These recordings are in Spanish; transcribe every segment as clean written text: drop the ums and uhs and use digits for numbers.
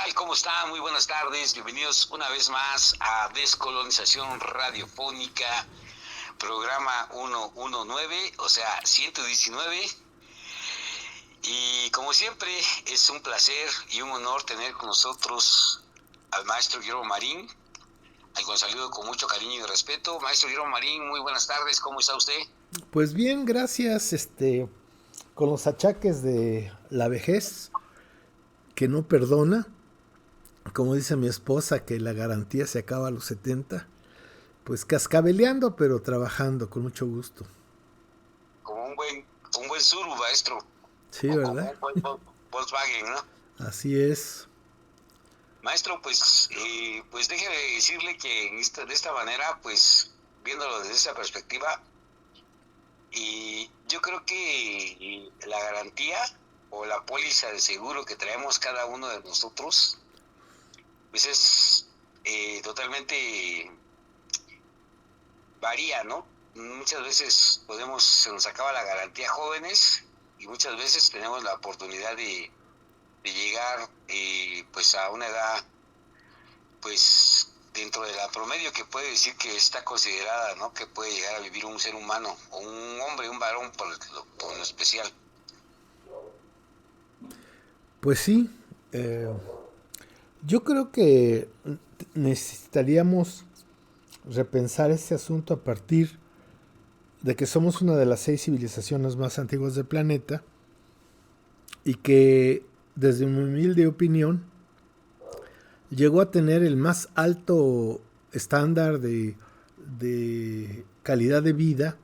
tal? ¿Cómo están? Muy buenas tardes. Bienvenidos una vez más a Descolonización Radiofónica, programa 119, o sea, 119. Y como siempre, es un placer y un honor tener con nosotros al maestro Guillermo Marín, al cual saludo con mucho cariño y respeto. Maestro Guillermo Marín, muy buenas tardes. ¿Cómo está usted? Pues bien, gracias, con los achaques de la vejez, que no perdona, como dice mi esposa, que la garantía se acaba a los 70, pues cascabeleando, pero trabajando con mucho gusto. Como un buen Suru, maestro, Sí, o como ¿verdad? un buen Volkswagen, ¿no? Así es. Maestro, pues déjeme decirle que de esta manera, pues viéndolo desde esa perspectiva, y yo creo que la garantía o la póliza de seguro que traemos cada uno de nosotros, pues es totalmente varía, ¿no? Muchas veces se nos acaba la garantía jóvenes y muchas veces tenemos la oportunidad de llegar pues a una edad pues dentro de la promedio que puede decir que está considerada, ¿no? Que puede llegar a vivir un ser humano, o un hombre, un varón por lo especial. Pues sí, eh, yo creo que necesitaríamos repensar este asunto a partir de que somos una de las 6 civilizaciones más antiguas del planeta y que, desde mi humilde opinión, llegó a tener el más alto estándar de calidad de vida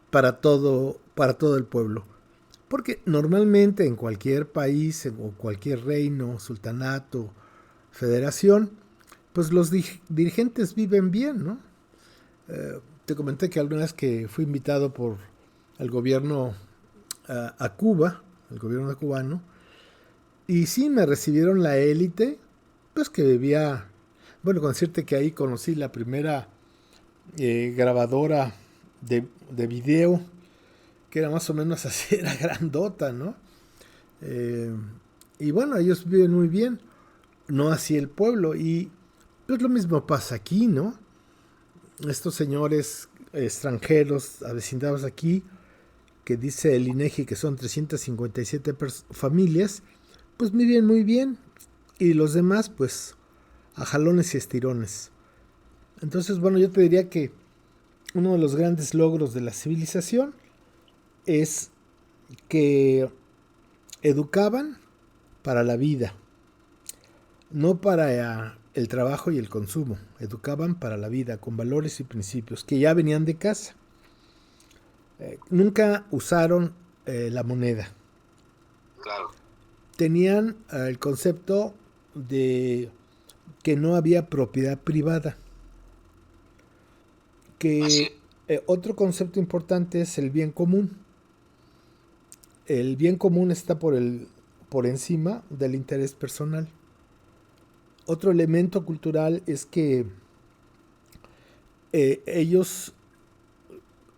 para todo el pueblo. Porque normalmente en cualquier país o cualquier reino, sultanato, federación, pues los dirigentes viven bien, ¿no? Te comenté que alguna vez que fui invitado por el gobierno a Cuba, el gobierno cubano, y sí me recibieron la élite, pues que vivía, bueno, con decirte que ahí conocí la primera grabadora de video, que era más o menos así, era grandota, ¿no? Eh, y bueno, ellos viven muy bien, no así el pueblo. Y pues lo mismo pasa aquí, ¿no? Estos señores extranjeros avecindados aquí, que dice el INEGI que son 357 familias, pues viven muy bien. Y los demás, pues, a jalones y estirones. Entonces, bueno, yo te diría que uno de los grandes logros de la civilización es que educaban para la vida, no para el trabajo y el consumo. Educaban para la vida con valores y principios que ya venían de casa. Nunca usaron la moneda. Claro, Tenían el concepto de que no había propiedad privada. así es. Que otro concepto importante es el bien común. El bien común está por encima del interés personal. Otro elemento cultural es que ellos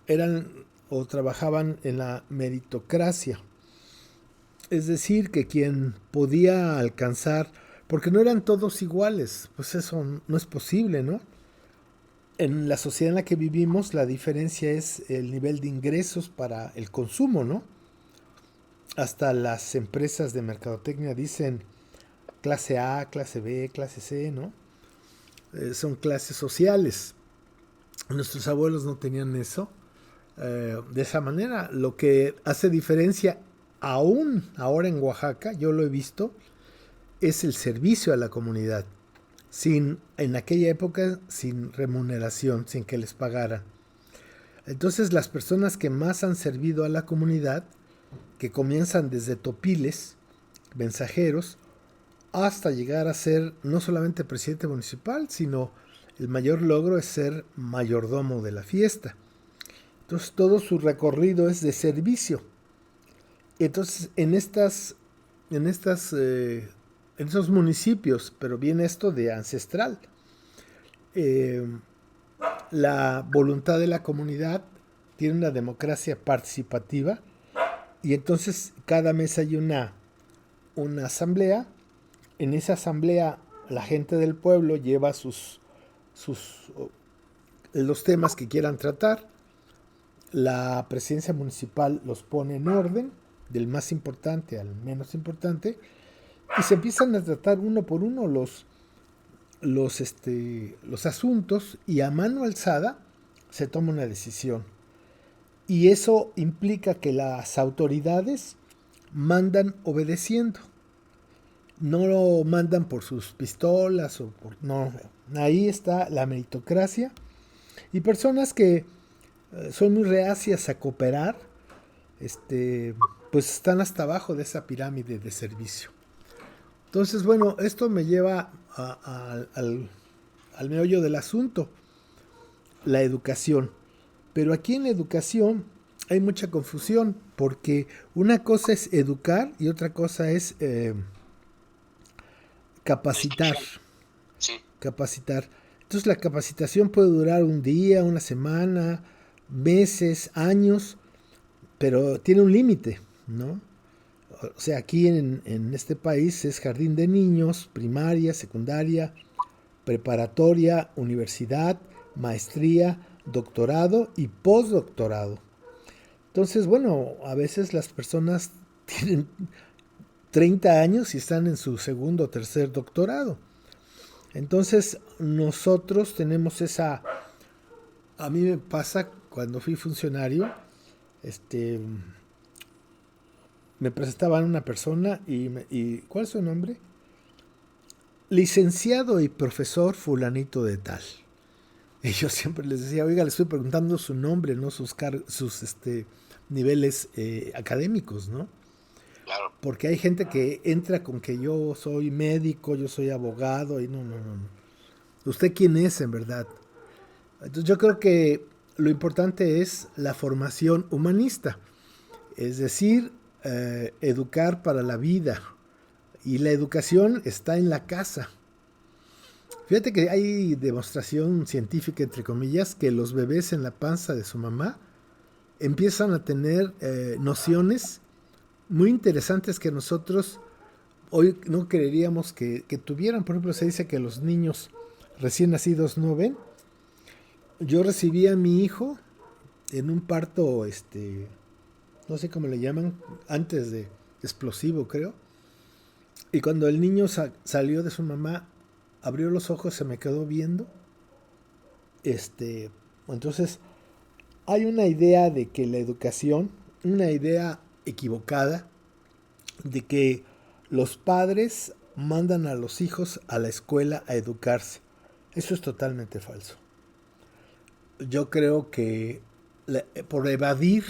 eran o trabajaban en la meritocracia. Es decir, que quien podía alcanzar, porque no eran todos iguales, pues eso no es posible, ¿no? En la sociedad en la que vivimos, la diferencia es el nivel de ingresos para el consumo, ¿no? Hasta las empresas de mercadotecnia dicen clase A, clase B, clase C, ¿no? Son clases sociales. Nuestros abuelos no tenían eso de esa manera. Lo que hace diferencia aún ahora en Oaxaca, yo lo he visto, es el servicio a la comunidad. En aquella época, sin remuneración, sin que les pagaran. Entonces, las personas que más han servido a la comunidad, que comienzan desde topiles, mensajeros, hasta llegar a ser no solamente presidente municipal, sino el mayor logro es ser mayordomo de la fiesta. Entonces todo su recorrido es de servicio. Entonces en estas, en esos municipios, pero viene esto de ancestral, eh, la voluntad de la comunidad tiene una democracia participativa y entonces cada mes hay una asamblea en esa asamblea la gente del pueblo lleva los temas que quieran tratar, la presidencia municipal los pone en orden, del más importante al menos importante, y se empiezan a tratar uno por uno los asuntos, y a mano alzada se toma una decisión. Y eso implica que las autoridades mandan obedeciendo. No lo mandan por sus pistolas o por... No, ahí está la meritocracia. Y personas que son muy reacias a cooperar, pues están hasta abajo de esa pirámide de servicio. Entonces, bueno, esto me lleva al meollo del asunto, la educación. Pero aquí en la educación hay mucha confusión, porque una cosa es educar y otra cosa es capacitar. Sí. Capacitar. Entonces la capacitación puede durar un día, una semana, meses, años, pero tiene un límite, ¿no? O sea, aquí en este país es jardín de niños, primaria, secundaria, preparatoria, universidad, maestría, doctorado y postdoctorado. Entonces, bueno, a veces las personas tienen 30 años y están en su segundo o tercer doctorado. Entonces, nosotros tenemos esa... A mí me pasa cuando fui funcionario, me presentaban una persona y ¿cuál es su nombre? Licenciado y profesor fulanito de tal. Y yo siempre les decía, oiga, le estoy preguntando su nombre, no sus niveles académicos, ¿no? Claro. Porque hay gente que entra con que yo soy médico, yo soy abogado, y no. ¿Usted quién es en verdad? Entonces yo creo que lo importante es la formación humanista, es decir, educar para la vida. Y la educación está en la casa. Fíjate que hay demostración científica, entre comillas, que los bebés en la panza de su mamá empiezan a tener nociones muy interesantes que nosotros hoy no creeríamos que tuvieran. Por ejemplo, se dice que los niños recién nacidos no ven. Yo recibí a mi hijo en un parto, no sé cómo le llaman, antes de explosivo, creo. Y cuando el niño salió de su mamá, abrió los ojos, se me quedó viendo. Entonces, hay una idea de que la educación, una idea equivocada, de que los padres mandan a los hijos a la escuela a educarse. Eso es totalmente falso. Yo creo que por evadir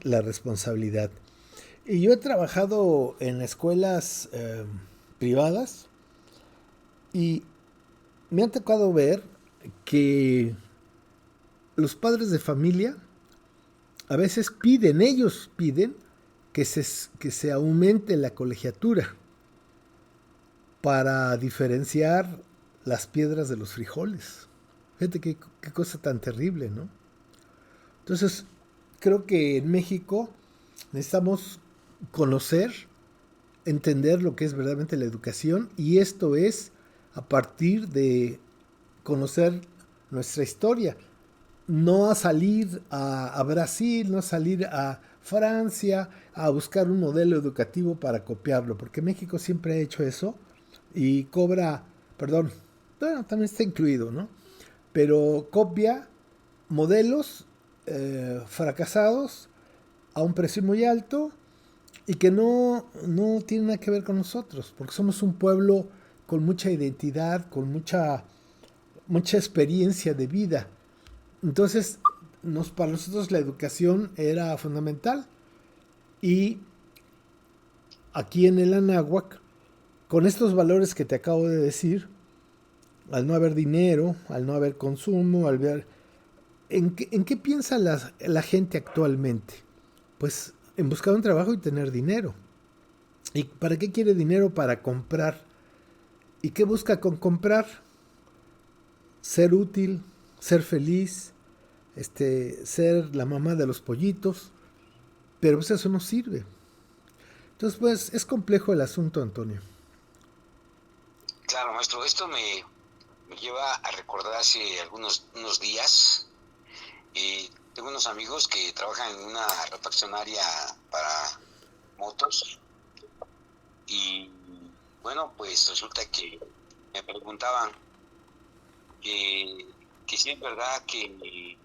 la responsabilidad. Y yo he trabajado en escuelas privadas y me ha tocado ver que los padres de familia a veces ellos piden que se aumente la colegiatura para diferenciar las piedras de los frijoles. Fíjate qué cosa tan terrible, ¿no? Entonces, creo que en México necesitamos conocer, entender lo que es verdaderamente la educación, y esto es a partir de conocer nuestra historia. No a salir a Brasil, no a salir a Francia a buscar un modelo educativo para copiarlo, porque México siempre ha hecho eso y cobra, perdón, bueno, también está incluido, ¿no? Pero copia modelos fracasados a un precio muy alto y que no tienen nada que ver con nosotros, porque somos un pueblo con mucha identidad, con mucha experiencia de vida. Entonces, para nosotros la educación era fundamental. Y aquí en el Anáhuac, con estos valores que te acabo de decir, al no haber dinero, al no haber consumo, al ver... ¿En qué piensa la gente actualmente? Pues en buscar un trabajo y tener dinero. ¿Y para qué quiere dinero? Para comprar. ¿Y qué busca con comprar? Ser útil, ser feliz, ser la mamá de los pollitos. Pero pues eso no sirve. Entonces, pues, es complejo el asunto, Antonio. Claro, maestro, esto me lleva a recordar hace unos días. Tengo unos amigos que trabajan en una refaccionaria para motos y bueno, pues resulta que me preguntaban que si es verdad que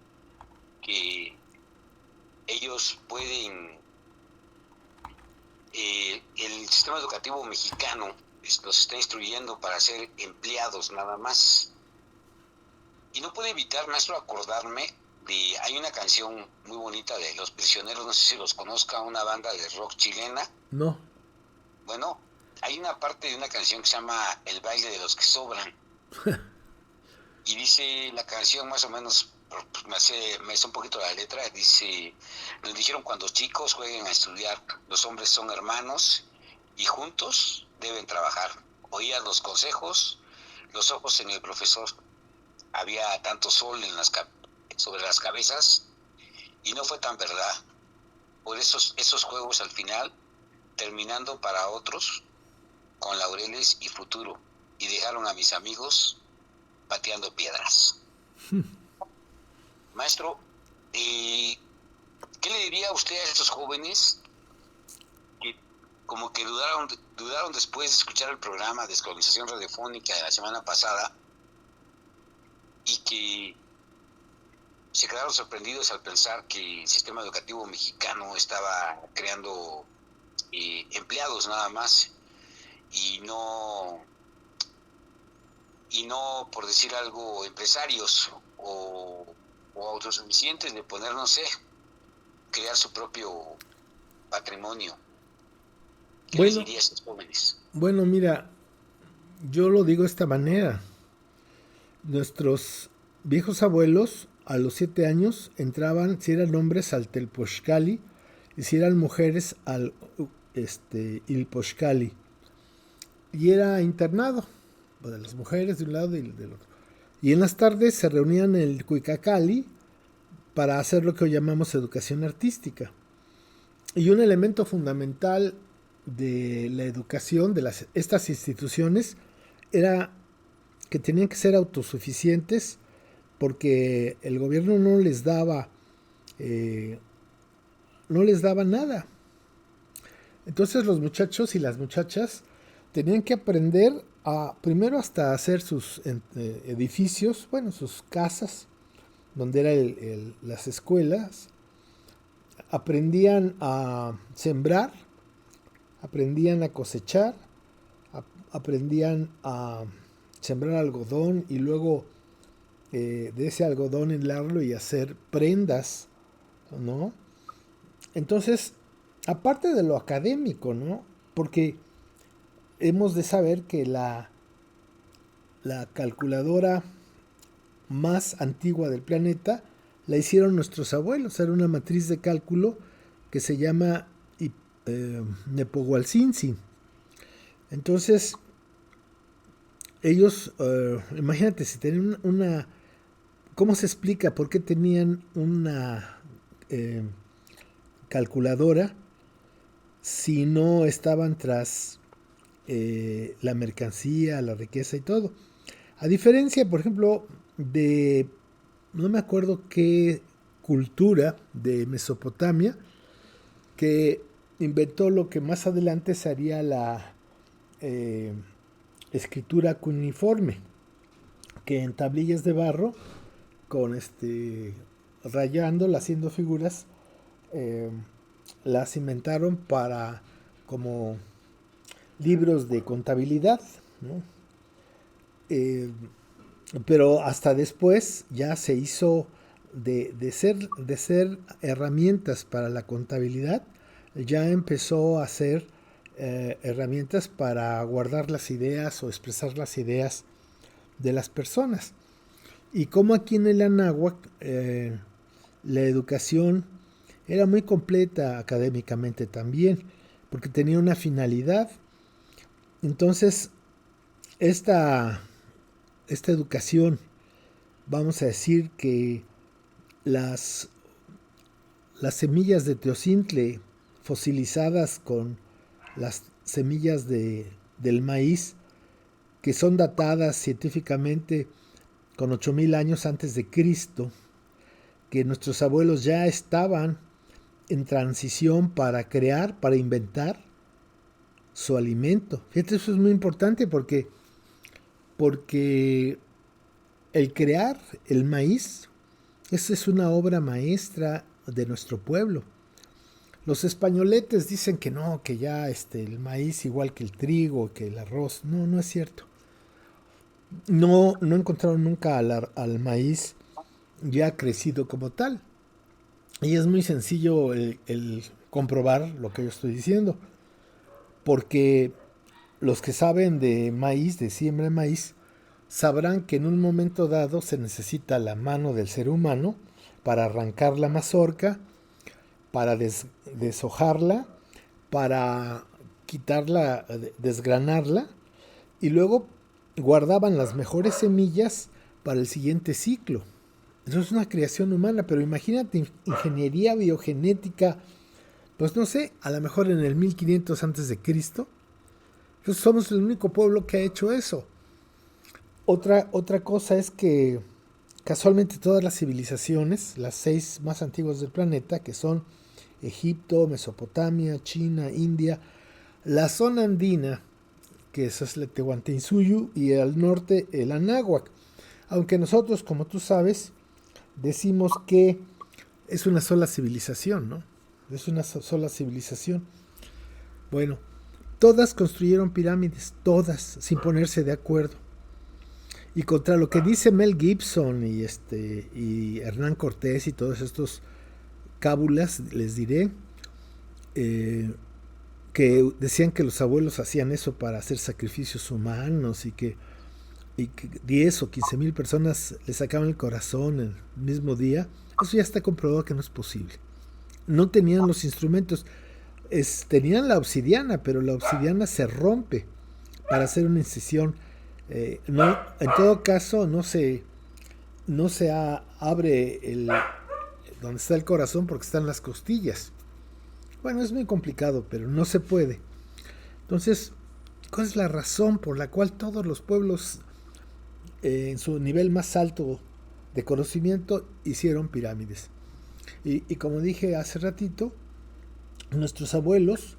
ellos pueden, el sistema educativo mexicano los está instruyendo para ser empleados nada más. Y no puedo evitar, maestro, acordarme hay una canción muy bonita de Los Prisioneros, no sé si los conozca, una banda de rock chilena. No. Bueno, hay una parte de una canción que se llama El baile de los que sobran. Y dice la canción más o menos, me hace un poquito la letra, dice, nos dijeron cuando chicos jueguen a estudiar, los hombres son hermanos y juntos deben trabajar. Oías los consejos, los ojos en el profesor, había tanto sol sobre las cabezas y no fue tan verdad. Por esos juegos al final, terminando para otros con laureles y futuro, y dejaron a mis amigos pateando piedras. Maestro, ¿qué le diría a usted a estos jóvenes que como que dudaron después de escuchar el programa Descolonización Radiofónica de la semana pasada y que se quedaron sorprendidos al pensar que el sistema educativo mexicano estaba creando empleados nada más y no por decir algo, empresarios o autosuficientes de poder, no sé, crear su propio patrimonio? ¿Qué les diría a esos jóvenes? Bueno, mira, yo lo digo de esta manera. Nuestros viejos abuelos a los 7 años entraban, si eran hombres, al Telpochcali y si eran mujeres al Ilpochcali. Y era internado de las mujeres de un lado y del otro. Y en las tardes se reunían en el Cuicacali para hacer lo que hoy llamamos educación artística. Y un elemento fundamental de la educación de estas instituciones era que tenían que ser autosuficientes porque el gobierno no les daba nada. Entonces los muchachos y las muchachas tenían que aprender primero hasta hacer sus edificios, bueno, sus casas, donde eran las escuelas. Aprendían a sembrar, aprendían a cosechar, aprendían a sembrar algodón y luego de ese algodón hilarlo y hacer prendas, ¿no? Entonces, aparte de lo académico, ¿no? Porque hemos de saber que la calculadora más antigua del planeta la hicieron nuestros abuelos. Era una matriz de cálculo que se llama Nepohualcinci. Entonces, ellos, imagínate, si tenían una... ¿Cómo se explica por qué tenían una calculadora si no estaban tras la mercancía, la riqueza y todo? A diferencia, por ejemplo, de no me acuerdo qué cultura de Mesopotamia que inventó lo que más adelante sería la escritura cuneiforme, que en tablillas de barro con rayándola, haciendo figuras, las inventaron para como libros de contabilidad, ¿no? Pero hasta después ya se hizo de ser herramientas para la contabilidad, ya empezó a ser herramientas para guardar las ideas o expresar las ideas de las personas. Y como aquí en el Anáhuac la educación era muy completa académicamente también, porque tenía una finalidad. Entonces, esta educación, vamos a decir que las semillas de teocintle fosilizadas con las semillas del maíz, que son datadas científicamente con 8000 años antes de Cristo, que nuestros abuelos ya estaban en transición para crear, para inventar su alimento. Fíjate, eso es muy importante porque el crear el maíz, esa es una obra maestra de nuestro pueblo. Los españoletes dicen que no, que ya el maíz igual que el trigo, que el arroz. No, no es cierto. No encontraron nunca al maíz ya crecido como tal. Y es muy sencillo el comprobar lo que yo estoy diciendo. Porque los que saben de maíz, de siembra de maíz, sabrán que en un momento dado se necesita la mano del ser humano para arrancar la mazorca, para deshojarla, para quitarla, desgranarla, y luego guardaban las mejores semillas para el siguiente ciclo. Eso es una creación humana, pero imagínate ingeniería biogenética, pues no sé, a lo mejor en el 1500 antes de Cristo. Entonces somos el único pueblo que ha hecho eso. Otra cosa es que casualmente todas las civilizaciones, las 6 más antiguas del planeta, que son Egipto, Mesopotamia, China, India, la zona andina, que es el Tehuantinsuyo, y al norte el Anáhuac. Aunque nosotros, como tú sabes, decimos que es una sola civilización, ¿no? Es una sola civilización. Bueno, todas construyeron pirámides, todas, sin ponerse de acuerdo. Y contra lo que dice Mel Gibson y Hernán Cortés y todos estos cábulas, les diré que decían que los abuelos hacían eso para hacer sacrificios humanos y que 10 o 15 mil personas le sacaban el corazón el mismo día. Eso ya está comprobado que no es posible. No tenían los instrumentos. Tenían la obsidiana, pero la obsidiana se rompe para hacer una incisión. No, en todo caso, no se abre donde está el corazón porque están las costillas. Bueno, es muy complicado, pero no se puede. Entonces, ¿cuál es la razón por la cual todos los pueblos en su nivel más alto de conocimiento hicieron pirámides? Y como dije hace ratito, nuestros abuelos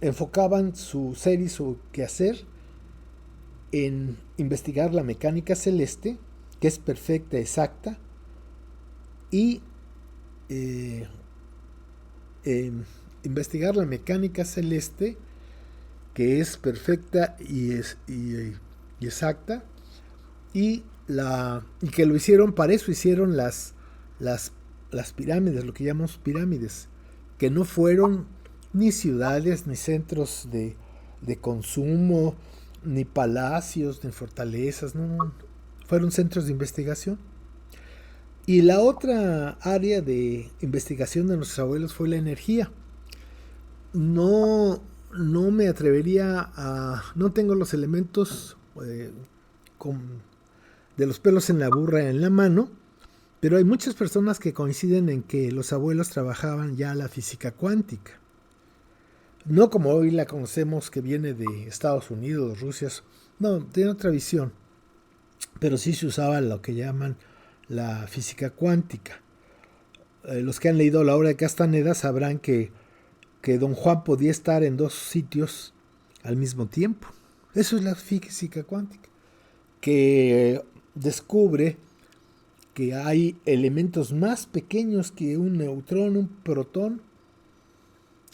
enfocaban su ser y su quehacer en investigar la mecánica celeste, que es perfecta, exacta, y investigar la mecánica celeste, que es perfecta y exacta, y que lo hicieron, para eso hicieron las pirámides, lo que llamamos pirámides, que no fueron ni ciudades, ni centros de consumo, ni palacios, ni fortalezas, no, fueron centros de investigación. Y la otra área de investigación de nuestros abuelos fue la energía. No me atrevería no tengo los elementos de los pelos en la burra en la mano, pero hay muchas personas que coinciden en que los abuelos trabajaban ya la física cuántica. No como hoy la conocemos, que viene de Estados Unidos, Rusia. No, tiene otra visión. Pero sí se usaba lo que llaman la física cuántica. Los que han leído la obra de Castaneda sabrán que Don Juan podía estar en 2 sitios al mismo tiempo. Eso es la física cuántica, que descubre que hay elementos más pequeños que un neutrón, un protón,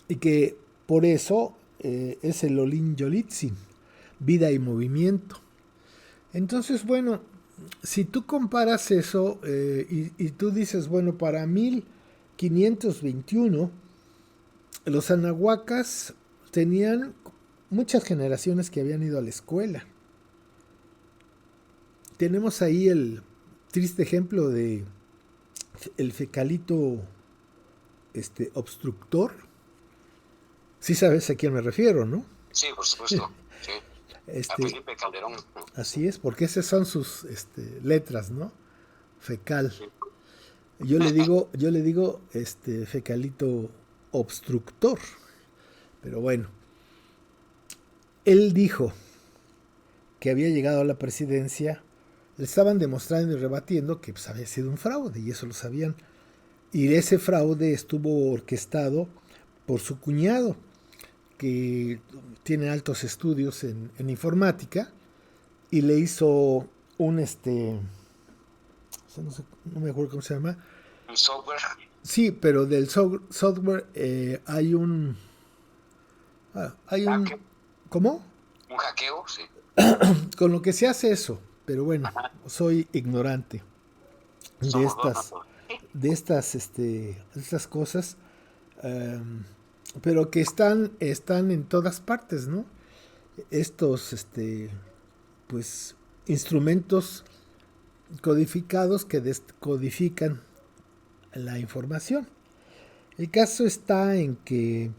y que por eso es el Olin Yolitzin, vida y movimiento. Entonces, bueno, si tú comparas eso y tú dices, bueno, para 1521 los anahuacas tenían muchas generaciones que habían ido a la escuela. Tenemos ahí el triste ejemplo de el fecalito obstructor. Sí sabes a quién me refiero, ¿no? Sí, por supuesto. Sí. A Felipe Calderón. Así es, porque esas son sus letras, ¿no? Fecal. Yo le digo fecalito obstructor, Pero bueno, él dijo que había llegado a la presidencia, le estaban demostrando y rebatiendo que pues, había sido un fraude, y eso lo sabían. Y ese fraude estuvo orquestado por su cuñado, que tiene altos estudios en informática, y le hizo un no me acuerdo cómo se llama. Un software. Sí, pero del software hay un, Hackeo. ¿cómo? Un hackeo, sí. Con lo que se hace eso, pero bueno, Ajá. soy ignorante de Somos dos estas, nosotros. estas cosas, pero que están en todas partes, ¿no? Estos, pues, instrumentos codificados que descodifican la información. El caso está en que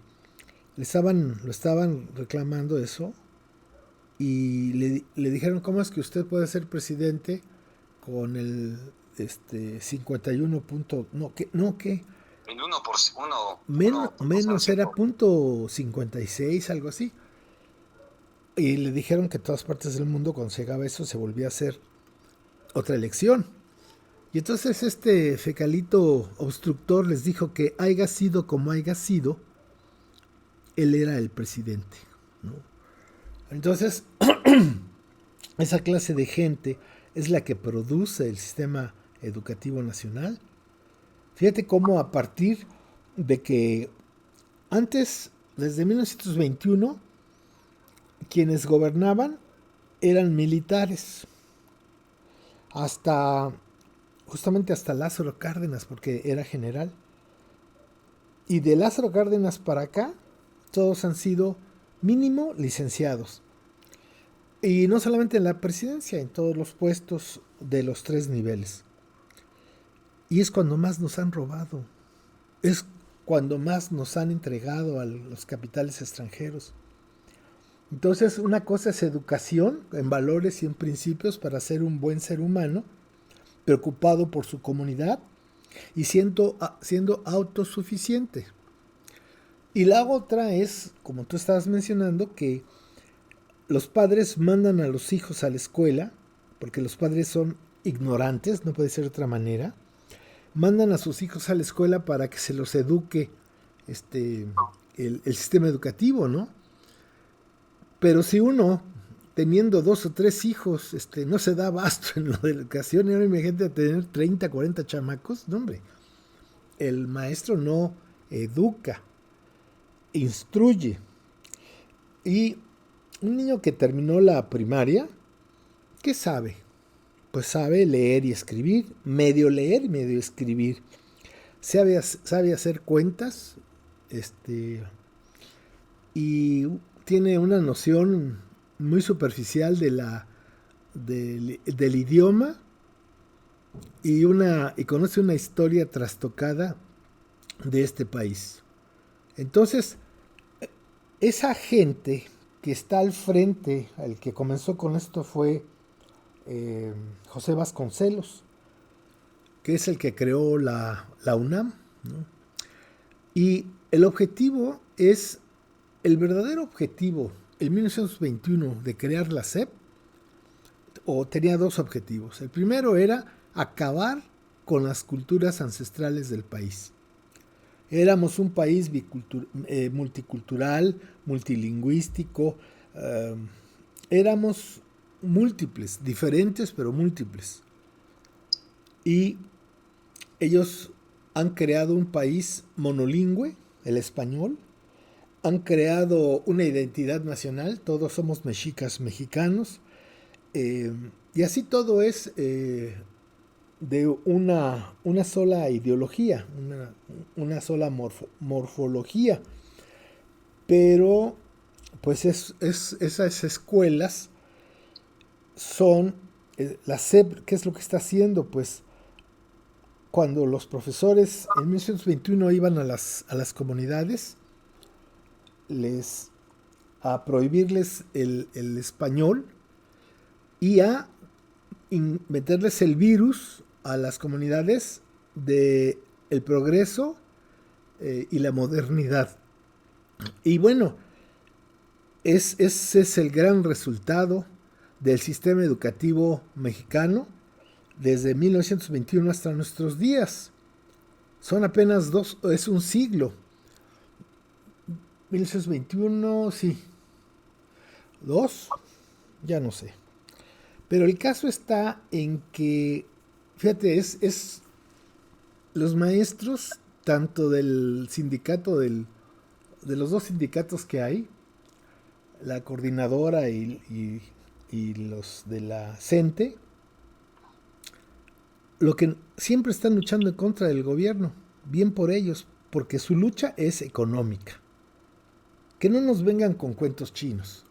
lo estaban reclamando eso y le dijeron, ¿cómo es que usted puede ser presidente con el 51 punto, no, ¿qué? El 1%, Menos era 1%. punto 56, algo así. Y le dijeron que en todas partes del mundo cuando se llegaba eso se volvía a hacer otra elección. Y entonces este fecalito obstructor les dijo que haya sido como haya sido, él era el presidente, ¿no? Entonces, esa clase de gente es la que produce el sistema educativo nacional. Fíjate cómo a partir de que antes, desde 1921, quienes gobernaban eran militares, hasta justamente hasta Lázaro Cárdenas, porque era general. Y de Lázaro Cárdenas para acá, todos han sido mínimo licenciados. Y no solamente en la presidencia, en todos los puestos de los 3 niveles. Y es cuando más nos han robado. Es cuando más nos han entregado a los capitales extranjeros. Entonces, una cosa es educación en valores y en principios para ser un buen ser humano, preocupado por su comunidad y siendo autosuficiente. Y la otra es, como tú estabas mencionando, que los padres mandan a los hijos a la escuela, porque los padres son ignorantes, no puede ser de otra manera, mandan a sus hijos a la escuela para que se los eduque el sistema educativo, ¿no? Pero si uno, teniendo 2 o 3 hijos, no se da abasto en lo de la educación, y ahora imagínate tener 30, 40 chamacos, no hombre, el maestro no educa, instruye. Y un niño que terminó la primaria, ¿qué sabe? Pues sabe leer y escribir, medio leer y medio escribir. Sabe hacer cuentas, y tiene una noción muy superficial del idioma y conoce una historia trastocada de este país. Entonces, esa gente que está al frente, el que comenzó con esto fue José Vasconcelos, que es el que creó la UNAM, ¿no? Y el verdadero objetivo, en 1921, de crear la SEP, tenía 2 objetivos. El primero era acabar con las culturas ancestrales del país. Éramos un país multicultural, multilingüístico, éramos múltiples, diferentes pero múltiples. Y ellos han creado un país monolingüe, el español, han creado una identidad nacional, todos somos mexicas, mexicanos, y así todo es de una sola ideología, una sola morfología. Pero pues esas escuelas son la SEP. ¿Qué es lo que está haciendo? Pues cuando los profesores en 1921 iban a las comunidades a prohibirles el español y a meterles el virus a las comunidades de el progreso y la modernidad. Y bueno, ese es el gran resultado del sistema educativo mexicano desde 1921 hasta nuestros días. Son apenas es un siglo. 1921, sí. ¿Dos? Ya no sé. Pero el caso está en que, fíjate, los maestros, tanto del sindicato, de los dos sindicatos que hay, la coordinadora y los de la CENTE, lo que siempre están luchando en contra del gobierno, bien por ellos, porque su lucha es económica. Que no nos vengan con cuentos chinos.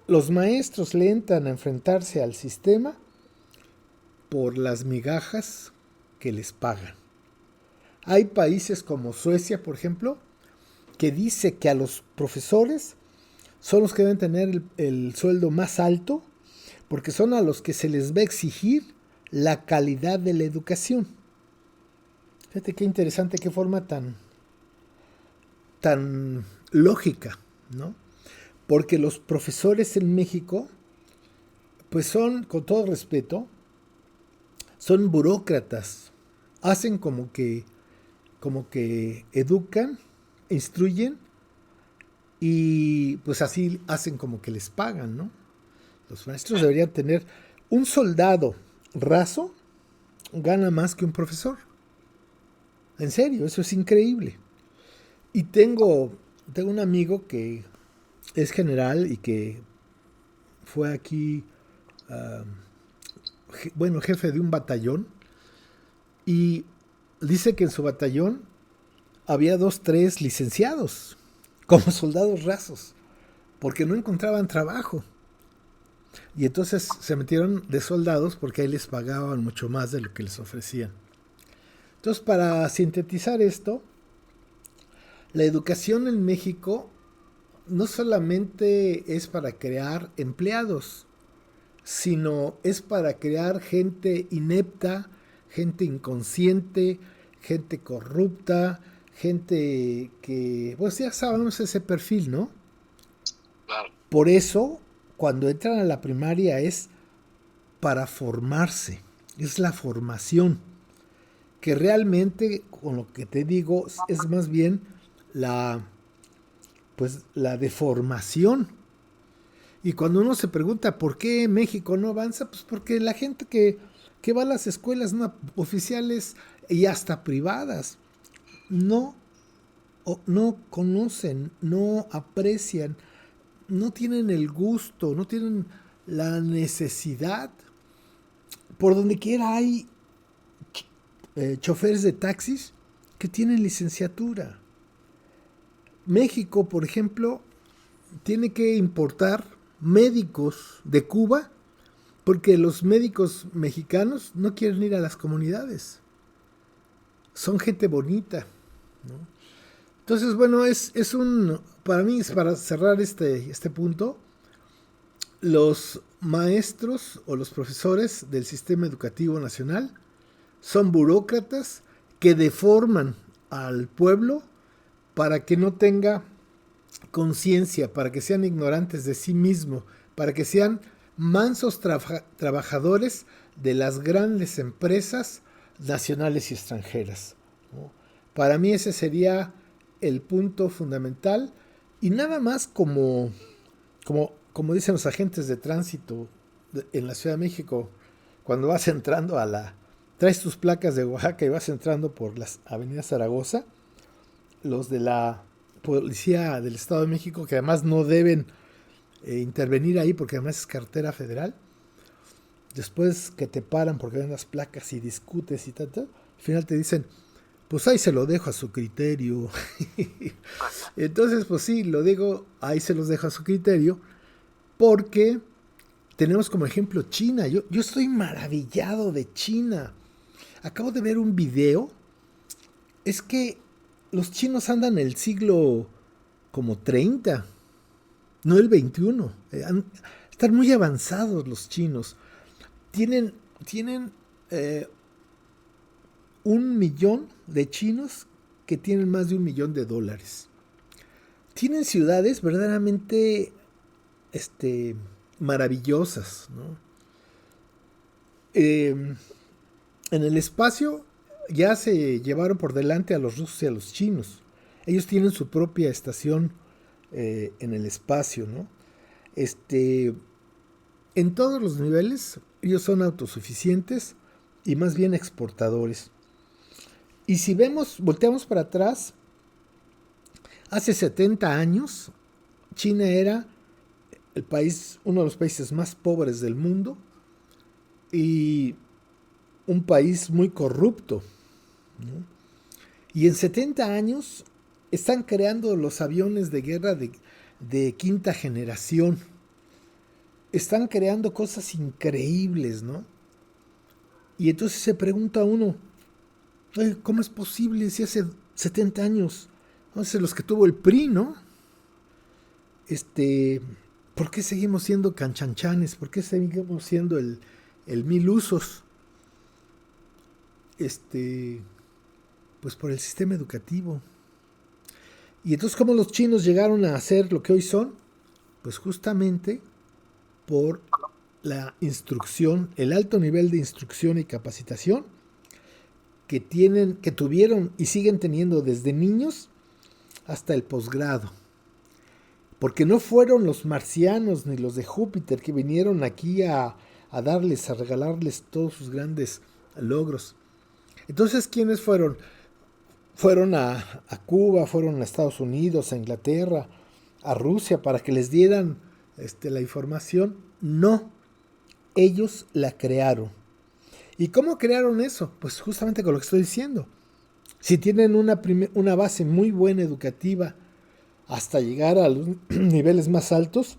Los maestros le entran a enfrentarse al sistema por las migajas que les pagan. Hay países como Suecia, por ejemplo, que dice que a los profesores son los que deben tener el sueldo más alto porque son a los que se les va a exigir la calidad de la educación. Fíjate qué interesante, qué forma tan lógica, ¿no? Porque los profesores en México, pues son, con todo respeto, son burócratas. Hacen como que educan, instruyen y pues así hacen como que les pagan, ¿no? Los maestros deberían tener un soldado raso gana más que un profesor. En serio, eso es increíble. Y tengo un amigo que es general y que fue aquí, uh, bueno, jefe de un batallón. Y dice que en su batallón había 2, 3 licenciados como soldados rasos porque no encontraban trabajo. Y entonces se metieron de soldados porque ahí les pagaban mucho más de lo que les ofrecían. Entonces, para sintetizar esto, la educación en México no solamente es para crear empleados, sino es para crear gente inepta, gente inconsciente, gente corrupta, gente que, pues ya sabemos ese perfil, ¿no? Claro. Por eso, cuando entran a la primaria es para formarse, es la formación, que realmente, con lo que te digo, es más bien la, pues, la deformación. Y cuando uno se pregunta por qué México no avanza, pues porque la gente que va a las escuelas no, oficiales y hasta privadas no, no conocen, no aprecian, no tienen el gusto, no tienen la necesidad. Por donde quiera hay choferes de taxis que tienen licenciatura. México, por ejemplo, tiene que importar médicos de Cuba porque los médicos mexicanos no quieren ir a las comunidades. Son gente bonita, ¿no? Entonces, bueno, para mí, es para cerrar este punto, los maestros o los profesores del sistema educativo nacional son burócratas que deforman al pueblo para que no tenga conciencia, para que sean ignorantes de sí mismo, para que sean mansos trabajadores de las grandes empresas nacionales y extranjeras, ¿no? Para mí ese sería el punto fundamental y nada más como dicen los agentes de tránsito en la Ciudad de México, cuando vas entrando traes tus placas de Oaxaca y vas entrando por las avenidas Zaragoza, los de la Policía del Estado de México, que además no deben intervenir ahí porque además es cartera federal, después que te paran porque ven las placas y discutes y tal, al final te dicen, pues ahí se lo dejo a su criterio. Entonces, pues sí, lo digo, ahí se los dejo a su criterio, porque tenemos como ejemplo China. Yo estoy maravillado de China. Acabo de ver un video. Es que los chinos andan en el siglo como 30, no el 21. Están muy avanzados los chinos. Tienen 1 millón de chinos que tienen más de $1 millón. tienen ciudades verdaderamente maravillosas, ¿no? En el espacio ya se llevaron por delante a los rusos y a los chinos. Ellos tienen su propia estación en el espacio, ¿no? En todos los niveles, ellos son autosuficientes y más bien exportadores. Y si volteamos para atrás, hace 70 años, China era uno de los países más pobres del mundo y un país muy corrupto, ¿no? Y en 70 años están creando los aviones de guerra de quinta generación. Están creando cosas increíbles, ¿no? Y entonces se pregunta uno, ¿cómo es posible si hace 70 años, entonces los que tuvo el PRI, ¿no? ¿Por qué seguimos siendo canchanchanes? ¿Por qué seguimos siendo el mil usos? Pues por el sistema educativo. Y entonces, ¿cómo los chinos llegaron a ser lo que hoy son? Pues justamente por la instrucción, el alto nivel de instrucción y capacitación que tuvieron y siguen teniendo desde niños hasta el posgrado. Porque no fueron los marcianos ni los de Júpiter que vinieron aquí a regalarles todos sus grandes logros. Entonces, ¿quiénes fueron? Fueron a Cuba, fueron a Estados Unidos, a Inglaterra, a Rusia para que les dieran la información. No, ellos la crearon. ¿Y cómo crearon eso? Pues justamente con lo que estoy diciendo. Si tienen una base muy buena educativa hasta llegar a los niveles más altos,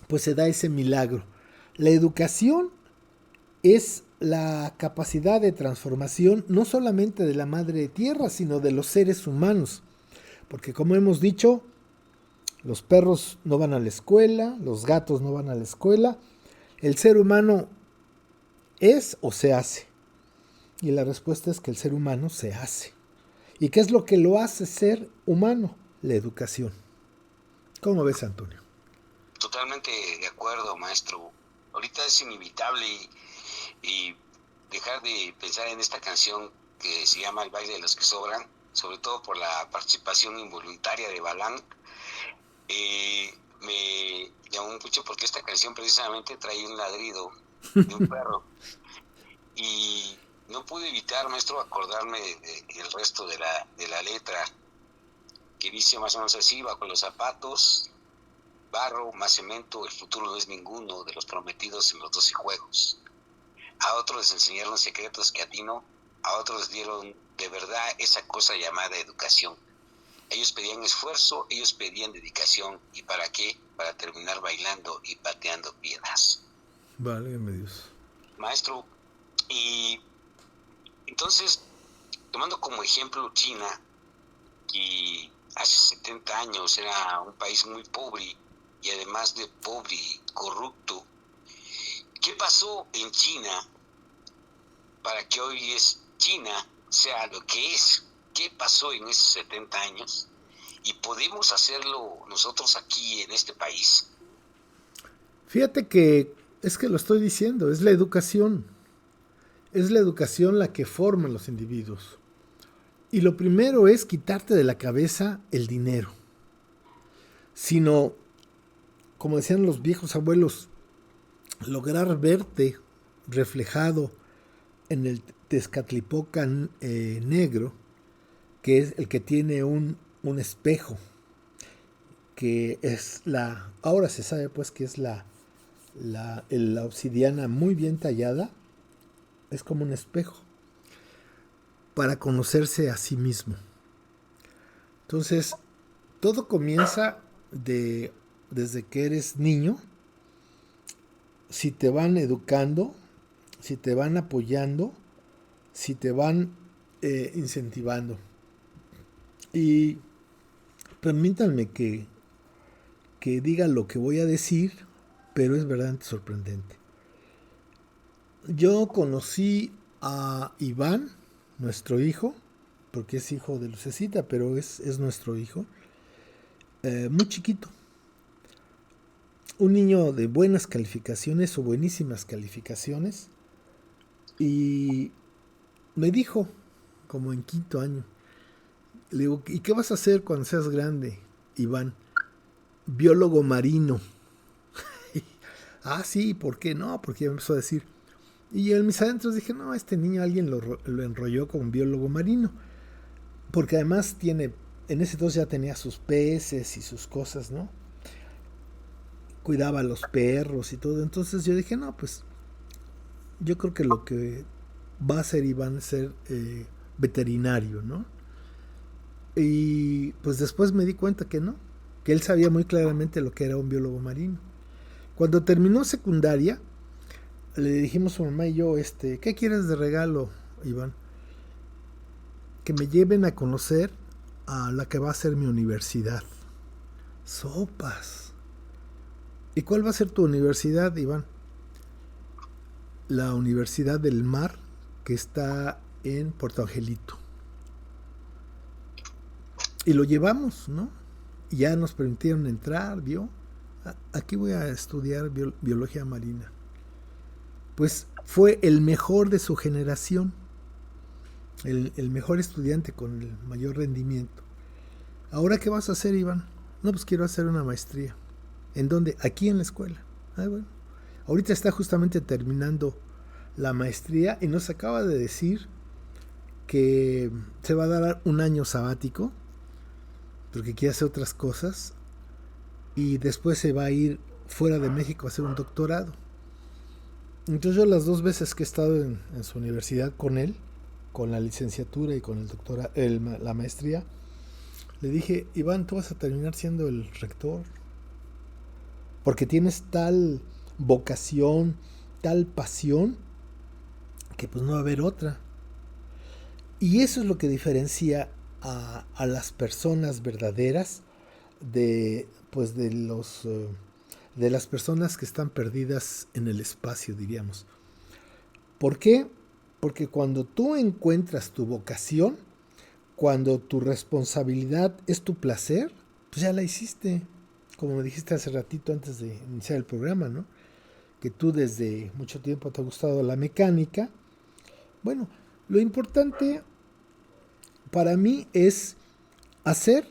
pues se da ese milagro. La educación es la capacidad de transformación no solamente de la madre tierra, sino de los seres humanos. Porque como hemos dicho, los perros no van a la escuela, los gatos no van a la escuela, el ser humano ¿es o se hace? Y la respuesta es que el ser humano se hace. ¿Y qué es lo que lo hace ser humano? La educación. ¿Cómo ves, Antonio? Totalmente de acuerdo, maestro. Ahorita es inevitable y dejar de pensar en esta canción que se llama El baile de los que sobran, sobre todo por la participación involuntaria de Balán. Me llamó mucho porque esta canción precisamente trae un ladrido de un perro. Y no pude evitar, maestro, acordarme del resto de la letra, que dice más o menos así: bajo los zapatos, barro, más cemento, el futuro no es ninguno de los prometidos en los 12 juegos. A otros les enseñaron secretos que a ti no, a otros les dieron de verdad esa cosa llamada educación. Ellos pedían esfuerzo, ellos pedían dedicación. ¿Y para qué? Para terminar bailando y pateando piedras. Válgame Dios. Maestro, y entonces, tomando como ejemplo China, que hace 70 años era un país muy pobre, y además de pobre, corrupto, ¿qué pasó en China para que hoy China sea lo que es? ¿Qué pasó en esos 70 años? ¿Y podemos hacerlo nosotros aquí en este país? Fíjate que es que lo estoy diciendo, es la educación. Es la educación la que forma a los individuos. Y lo primero es quitarte de la cabeza el dinero. Sino, como decían los viejos abuelos, lograr verte reflejado en el Tezcatlipoca negro, que es el que tiene un espejo, que es ahora se sabe pues que es la obsidiana muy bien tallada, es como un espejo, para conocerse a sí mismo. Entonces, todo comienza desde que eres niño. Si te van educando, si te van apoyando, si te van incentivando. Y permítanme que diga lo que voy a decir, pero es verdaderamente sorprendente. Yo conocí a Iván, nuestro hijo, porque es hijo de Lucecita, pero es nuestro hijo. muy chiquito. Un niño de buenas calificaciones o buenísimas calificaciones. Y me dijo, como en quinto año, le digo, ¿y qué vas a hacer cuando seas grande, Iván? Biólogo marino. Ah, sí, ¿por qué no? Porque ya me empezó a decir. Y en mis adentros dije, no, este niño alguien lo enrolló como biólogo marino. Porque además tiene, en ese entonces ya tenía sus peces y sus cosas, ¿no? Cuidaba a los perros y todo. Entonces yo dije, no, pues yo creo que lo que va a ser Iván es ser veterinario, ¿no? Y pues después me di cuenta que no, que él sabía muy claramente lo que era un biólogo marino. Cuando terminó secundaria, le dijimos a su mamá y yo, ¿qué quieres de regalo, Iván? Que me lleven a conocer a la que va a ser mi universidad. Sopas. ¿Y cuál va a ser tu universidad, Iván? La Universidad del Mar, que está en Puerto Angelito. Y lo llevamos, ¿no? Y ya nos permitieron entrar, ¿vio? Aquí voy a estudiar biología marina. Pues fue el mejor de su generación, el mejor estudiante con el mayor rendimiento. ¿Ahora qué vas a hacer, Iván? No, pues quiero hacer una maestría. ¿En dónde? Aquí en la escuela. Ah, bueno. Ahorita está justamente terminando la maestría y nos acaba de decir que se va a dar un año sabático porque quiere hacer otras cosas y después se va a ir fuera de México a hacer un doctorado. Entonces yo las dos veces que he estado en su universidad con él, con la licenciatura y con el doctorado, la maestría, le dije, Iván, tú vas a terminar siendo el rector porque tienes tal vocación, tal pasión, que pues no va a haber otra. Y eso es lo que diferencia a las personas verdaderas de, pues de las personas que están perdidas en el espacio, diríamos. ¿Por qué? Porque cuando tú encuentras tu vocación, cuando tu responsabilidad es tu placer, pues ya la hiciste. Como me dijiste hace ratito antes de iniciar el programa, ¿no? Que tú desde mucho tiempo te ha gustado la mecánica. Bueno, lo importante para mí es hacer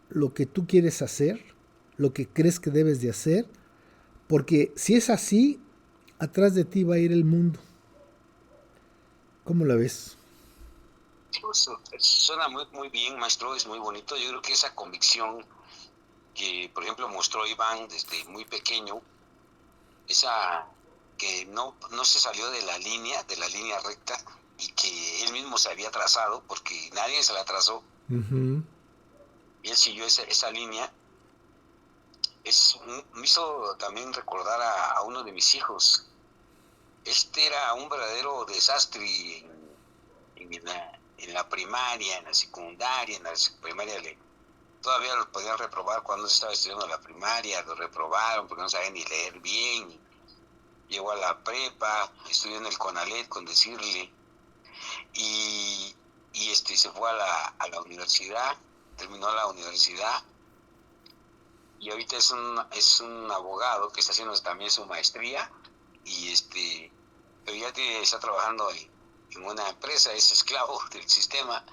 lo que tú quieres hacer, lo que crees que debes de hacer, porque si es así, atrás de ti va a ir el mundo. ¿Cómo la ves? Pues, suena muy, muy bien, maestro, es muy bonito. Yo creo que esa convicción que, por ejemplo, mostró Iván desde muy pequeño, esa que no se salió de la línea recta, y que él mismo se había trazado, porque nadie se la trazó, y él siguió esa línea, me hizo también recordar a uno de mis hijos. Este era un verdadero desastre en la primaria, en la secundaria. En la primaria todavía lo podían reprobar cuando estaba estudiando la primaria, lo reprobaron porque no sabía ni leer bien. Llegó a la prepa, estudió en el CONALEP, con decirle, y se fue a la universidad, terminó la universidad, y ahorita es un abogado que está haciendo también su maestría, pero ya está trabajando en una empresa, es esclavo del sistema.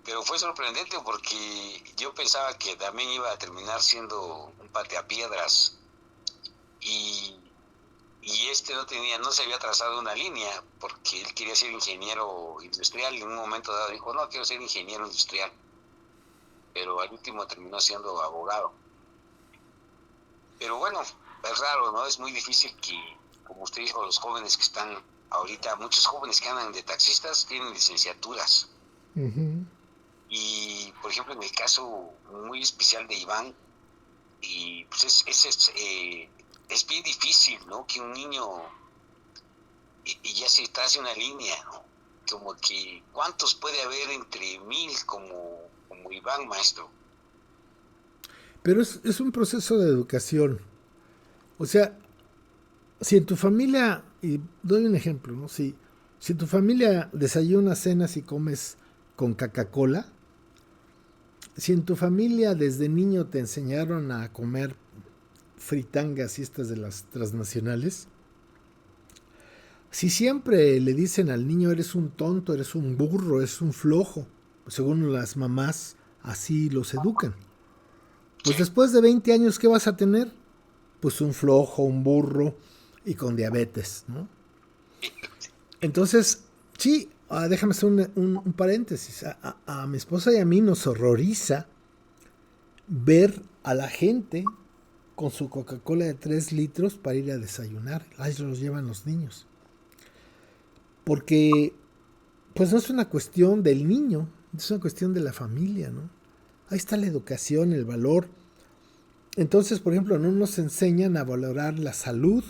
Pero fue sorprendente porque yo pensaba que también iba a terminar siendo un pateapiedras, y no se había trazado una línea, porque él quería ser ingeniero industrial, y en un momento dado dijo, no, quiero ser ingeniero industrial, pero al último terminó siendo abogado. Pero bueno, es raro, ¿no? Es muy difícil que, como usted dijo, los jóvenes que están ahorita, muchos jóvenes que andan de taxistas tienen licenciaturas. Y, por ejemplo, en el caso muy especial de Iván, y pues es bien difícil, ¿no? Que un niño y ya se trace una línea, ¿no? Como que, ¿cuántos puede haber entre 1000 como Iván, maestro? Pero es un proceso de educación. O sea, si en tu familia, y doy un ejemplo, ¿no? Si en tu familia desayunas, cenas y comes con Coca-Cola, si en tu familia desde niño te enseñaron a comer fritangas y estas de las transnacionales, si siempre le dicen al niño eres un tonto, eres un burro, eres un flojo, según las mamás así los educan, pues Sí. después de 20 años, ¿qué vas a tener? Pues un flojo, un burro y con diabetes, ¿no? Entonces, sí, déjame hacer un paréntesis. A mi esposa y a mí nos horroriza ver a la gente con su Coca-Cola de 3 litros para ir a desayunar. Ahí los llevan los niños. Porque, pues no es una cuestión del niño, es una cuestión de la familia, ¿no? Ahí está la educación, el valor. Entonces, por ejemplo, no nos enseñan a valorar la salud,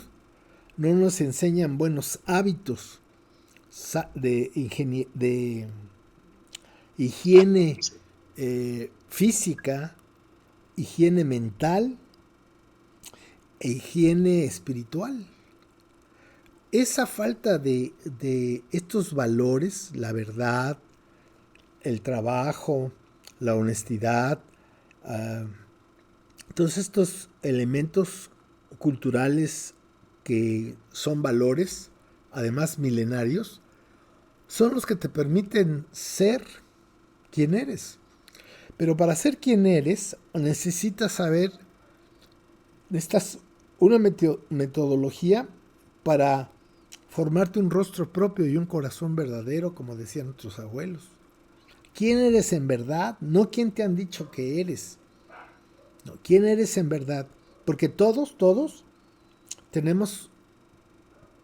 no nos enseñan buenos hábitos de higiene física, higiene mental e higiene espiritual. Esa falta de estos valores, la verdad, el trabajo, la honestidad, todos estos elementos culturales que son valores, además milenarios, son los que te permiten ser quien eres. Pero para ser quien eres, necesitas saber, necesitas una metodología para formarte un rostro propio y un corazón verdadero, como decían nuestros abuelos. ¿Quién eres en verdad? No quién te han dicho que eres. No, ¿quién eres en verdad? Porque todos tenemos,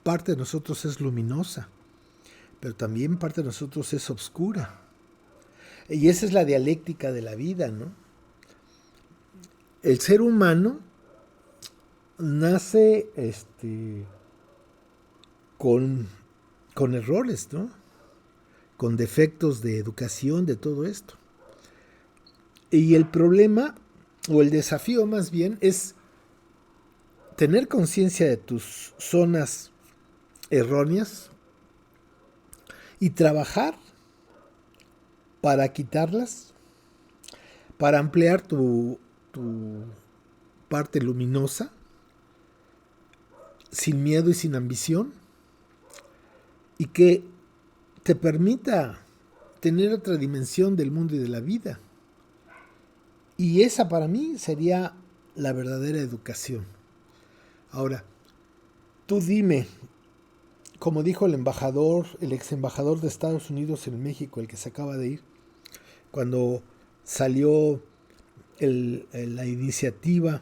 parte de nosotros es luminosa, pero también parte de nosotros es oscura. Y esa es la dialéctica de la vida, ¿no? El ser humano nace con, con errores, ¿no? Con defectos de educación, de todo esto. Y el problema, o el desafío más bien, es tener conciencia de tus zonas erróneas y trabajar para quitarlas, para ampliar tu parte luminosa, sin miedo y sin ambición, y que te permita tener otra dimensión del mundo y de la vida. Y esa para mí sería la verdadera educación. Ahora, tú dime, como dijo el embajador, el ex embajador de Estados Unidos en México, el que se acaba de ir, cuando salió la iniciativa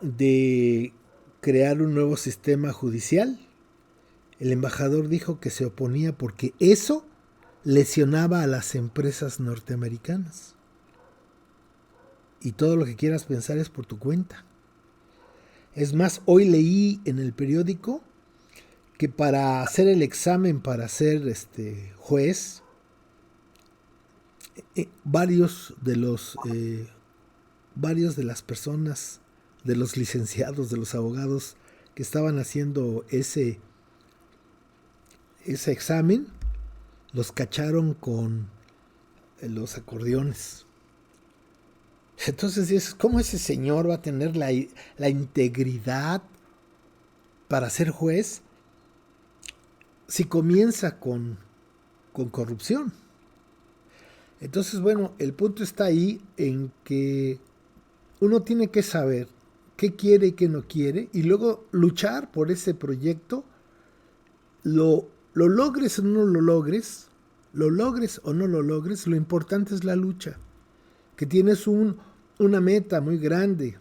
de crear un nuevo sistema judicial, el embajador dijo que se oponía porque eso lesionaba a las empresas norteamericanas. Y todo lo que quieras pensar es por tu cuenta. Es más, hoy leí en el periódico que para hacer el examen para ser juez, varios de las personas, de los licenciados, de los abogados que estaban haciendo ese examen, los cacharon con los acordeones. Entonces dices, ¿cómo ese señor va a tener la integridad para ser juez si comienza con corrupción? Entonces, bueno, el punto está ahí en que uno tiene que saber qué quiere y qué no quiere y luego luchar por ese proyecto, lo logres o no lo logres, lo logres o no lo logres, lo importante es la lucha, que tienes una meta muy grande.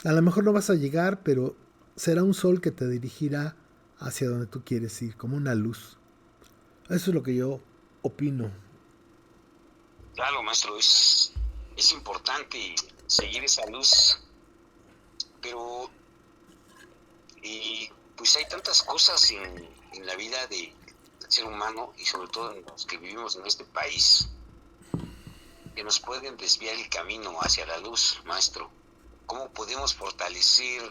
A lo mejor no vas a llegar, pero será un sol que te dirigirá hacia donde tú quieres ir, como una luz. Eso es lo que yo opino. Claro, maestro, es importante seguir esa luz, pero pues hay tantas cosas en la vida del ser humano y sobre todo en los que vivimos en este país que nos pueden desviar el camino hacia la luz, maestro. ¿Cómo podemos fortalecer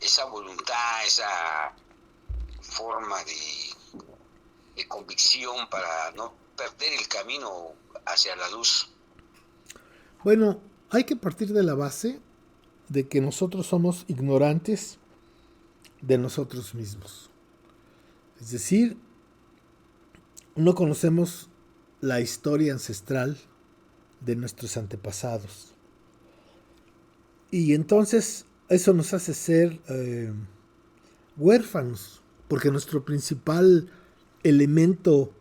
esa voluntad, esa forma de convicción para no perder el camino hacia la luz? Bueno, hay que partir de la base de que nosotros somos ignorantes de nosotros mismos. Es decir, no conocemos la historia ancestral de nuestros antepasados. Y entonces eso nos hace ser huérfanos, porque nuestro principal elemento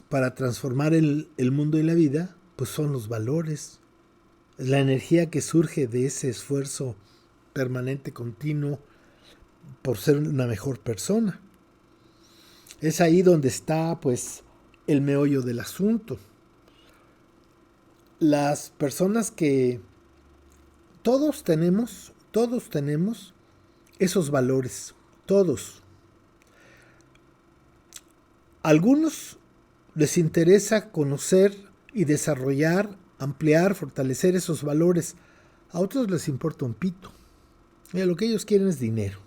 para transformar el mundo y la vida, pues son los valores, la energía que surge de ese esfuerzo permanente, continuo, por ser una mejor persona. Es ahí donde está, pues, el meollo del asunto. Las personas que todos tenemos esos valores, todos. A algunos les interesa conocer y desarrollar, ampliar, fortalecer esos valores. A otros les importa un pito. Lo que ellos quieren es dinero.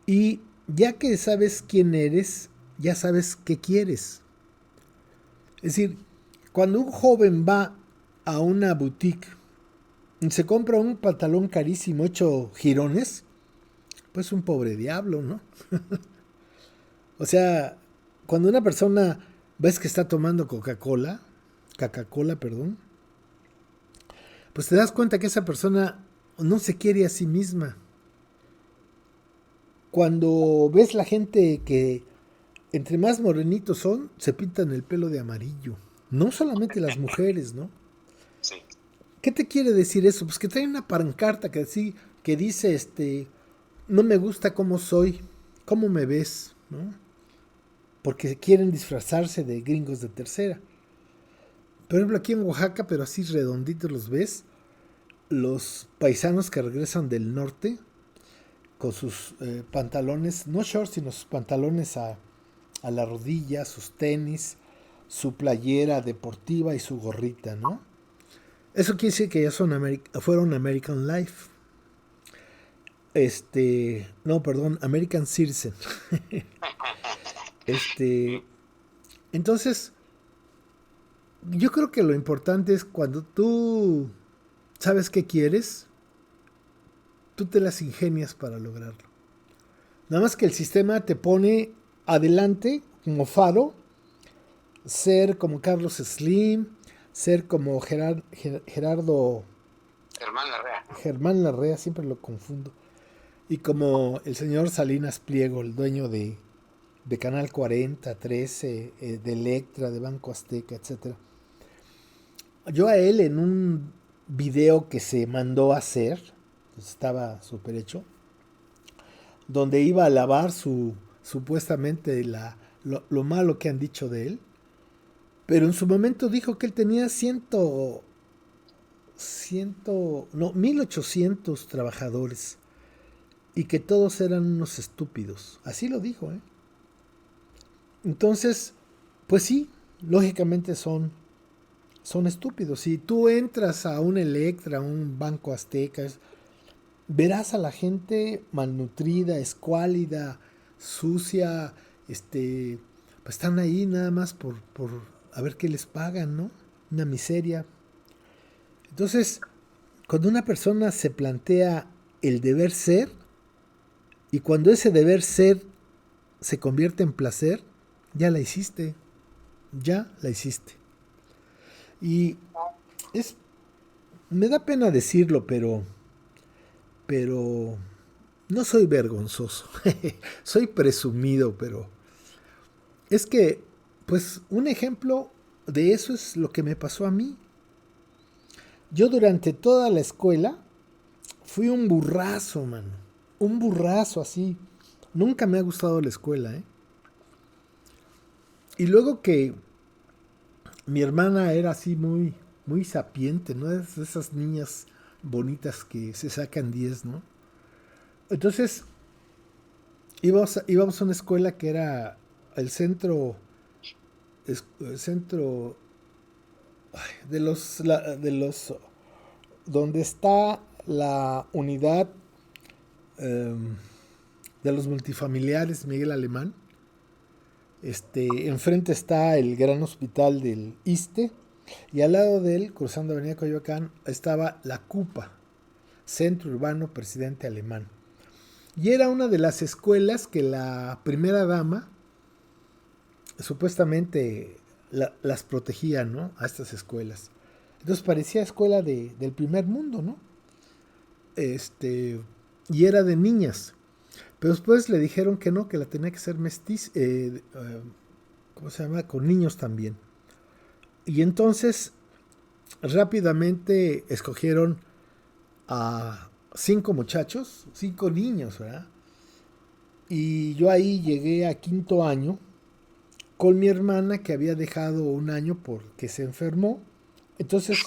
Y ya que sabes quién eres, ya sabes qué quieres. Es decir, cuando un joven va a una boutique y se compra un pantalón carísimo hecho jirones, pues un pobre diablo, ¿no? O sea, cuando una persona ves que está tomando Coca-Cola, perdón, pues te das cuenta que esa persona no se quiere a sí misma. Cuando ves la gente que entre más morenitos son, se pintan el pelo de amarillo. No solamente las mujeres, ¿no? Sí. ¿Qué te quiere decir eso? Pues que trae una pancarta que dice, no me gusta cómo soy, cómo me ves, ¿no? Porque quieren disfrazarse de gringos de tercera. Por ejemplo, aquí en Oaxaca, pero así redonditos los ves, los paisanos que regresan del norte con sus pantalones, no shorts, sino sus pantalones a la rodilla, sus tenis, su playera deportiva y su gorrita, ¿no? Eso quiere decir que ya fueron American Life. No, perdón, American Citizen. Entonces, yo creo que lo importante es cuando tú sabes qué quieres, tú te las ingenias para lograrlo. Nada más que el sistema te pone adelante como faro, ser como Carlos Slim, ser como Gerardo Germán Larrea, siempre lo confundo, y como el señor Salinas Pliego, el dueño de Canal 40, 13, de Electra, de Banco Azteca, etcétera. Yo a él en un video que se mandó a hacer, pues estaba súper hecho, donde iba a alabar supuestamente lo malo que han dicho de él, pero en su momento dijo que él tenía 1800 trabajadores y que todos eran unos estúpidos. Así lo dijo, ¿eh? Entonces, pues sí, lógicamente son estúpidos. Si tú entras a un Electra, a un Banco Azteca, verás a la gente malnutrida, escuálida, sucia, pues están ahí nada más por a ver qué les pagan, ¿no? Una miseria. Entonces, cuando una persona se plantea el deber ser, y cuando ese deber ser se convierte en placer, ya la hiciste. Ya la hiciste. Y es, me da pena decirlo, pero no soy vergonzoso. Soy presumido, pero es que, pues, un ejemplo de eso es lo que me pasó a mí. Yo durante toda la escuela fui un burrazo, mano. Un burrazo así. Nunca me ha gustado la escuela, ¿eh? Y luego que mi hermana era así muy sapiente, ¿no? Es de esas niñas bonitas que se sacan 10, ¿no? Entonces íbamos a una escuela que era el centro de los donde está la unidad eh, de los multifamiliares Miguel Alemán. Enfrente está el gran hospital del ISSSTE Y al lado de él, cruzando Avenida Coyoacán, estaba la CUPA, Centro Urbano Presidente Alemán. Y era una de las escuelas que la primera dama supuestamente las protegía, ¿no? A estas escuelas. Entonces parecía escuela del primer mundo, ¿no? Y era de niñas. Pero después le dijeron que no, que la tenía que ser mestiza, ¿cómo se llama? Con niños también. Y entonces rápidamente escogieron a 5 muchachos, 5 niños, ¿verdad? Y yo ahí llegué a 5º año con mi hermana, que había dejado un año porque se enfermó. Entonces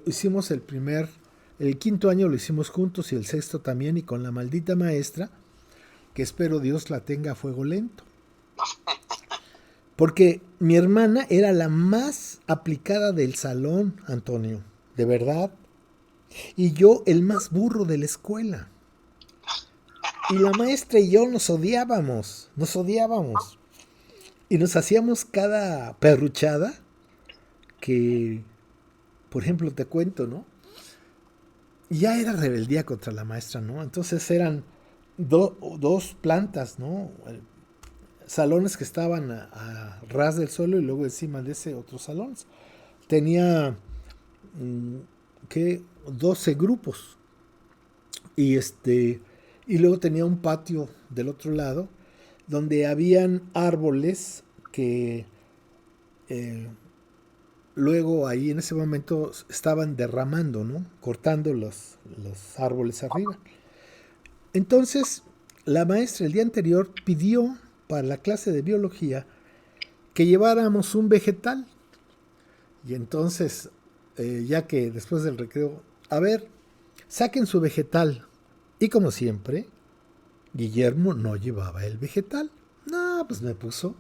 hicimos el 5º año lo hicimos juntos y el 6º también, y con la maldita maestra, que espero Dios la tenga a fuego lento. Porque mi hermana era la más aplicada del salón, Antonio, de verdad. Y yo el más burro de la escuela. Y la maestra y yo nos odiábamos. Y nos hacíamos cada perruchada que, por ejemplo, te cuento, ¿no? Ya era rebeldía contra la maestra, ¿no? Entonces eran dos plantas, ¿no? Salones que estaban a ras del suelo y luego encima de ese otros salones. Tenía 12 grupos. Y luego tenía un patio del otro lado donde habían árboles que luego ahí en ese momento estaban derramando, ¿no? Cortando los árboles arriba. Entonces la maestra el día anterior pidió para la clase de biología que lleváramos un vegetal. Y entonces, ya que después del recreo, a ver, saquen su vegetal. Y como siempre, Guillermo no llevaba el vegetal. No, pues me puso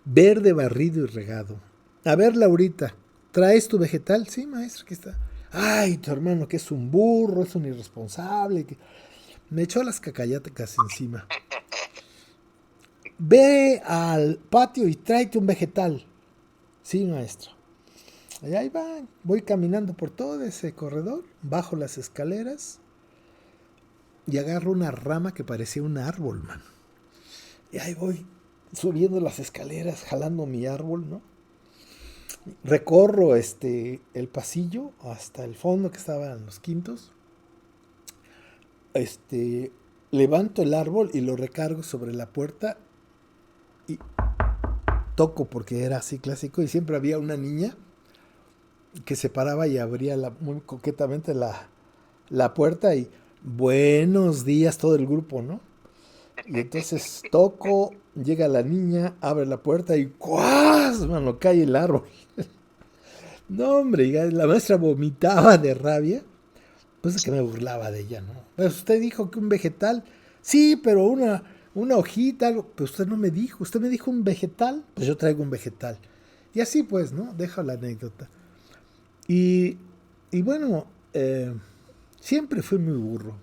verde, barrido y regado. A ver, Laurita, ¿traes tu vegetal? Sí, maestra, aquí está. Ay, tu hermano que es un burro, es un irresponsable. Que... Me echó las cacayatecas encima. Ve al patio y tráete un vegetal. Sí, maestra. Y ahí va, voy caminando por todo ese corredor, bajo las escaleras y agarro una rama que parecía un árbol, man. Y ahí voy subiendo las escaleras, jalando mi árbol, ¿no? Recorro el pasillo hasta el fondo que estaba en los quintos. Levanto el árbol y lo recargo sobre la puerta y toco porque era así clásico y siempre había una niña que se paraba y abría muy coquetamente la puerta y buenos días todo el grupo, ¿no? Y entonces toco, llega la niña, abre la puerta y ¡cuás! Mano, cae el árbol. No, hombre, la maestra vomitaba de rabia. Pues es que me burlaba de ella, ¿no? Pero usted dijo que un vegetal, sí, pero una hojita, algo. Pero usted no me dijo, usted me dijo un vegetal, pues yo traigo un vegetal. Y así pues, ¿no? Dejo la anécdota. Y bueno, siempre fui muy burro.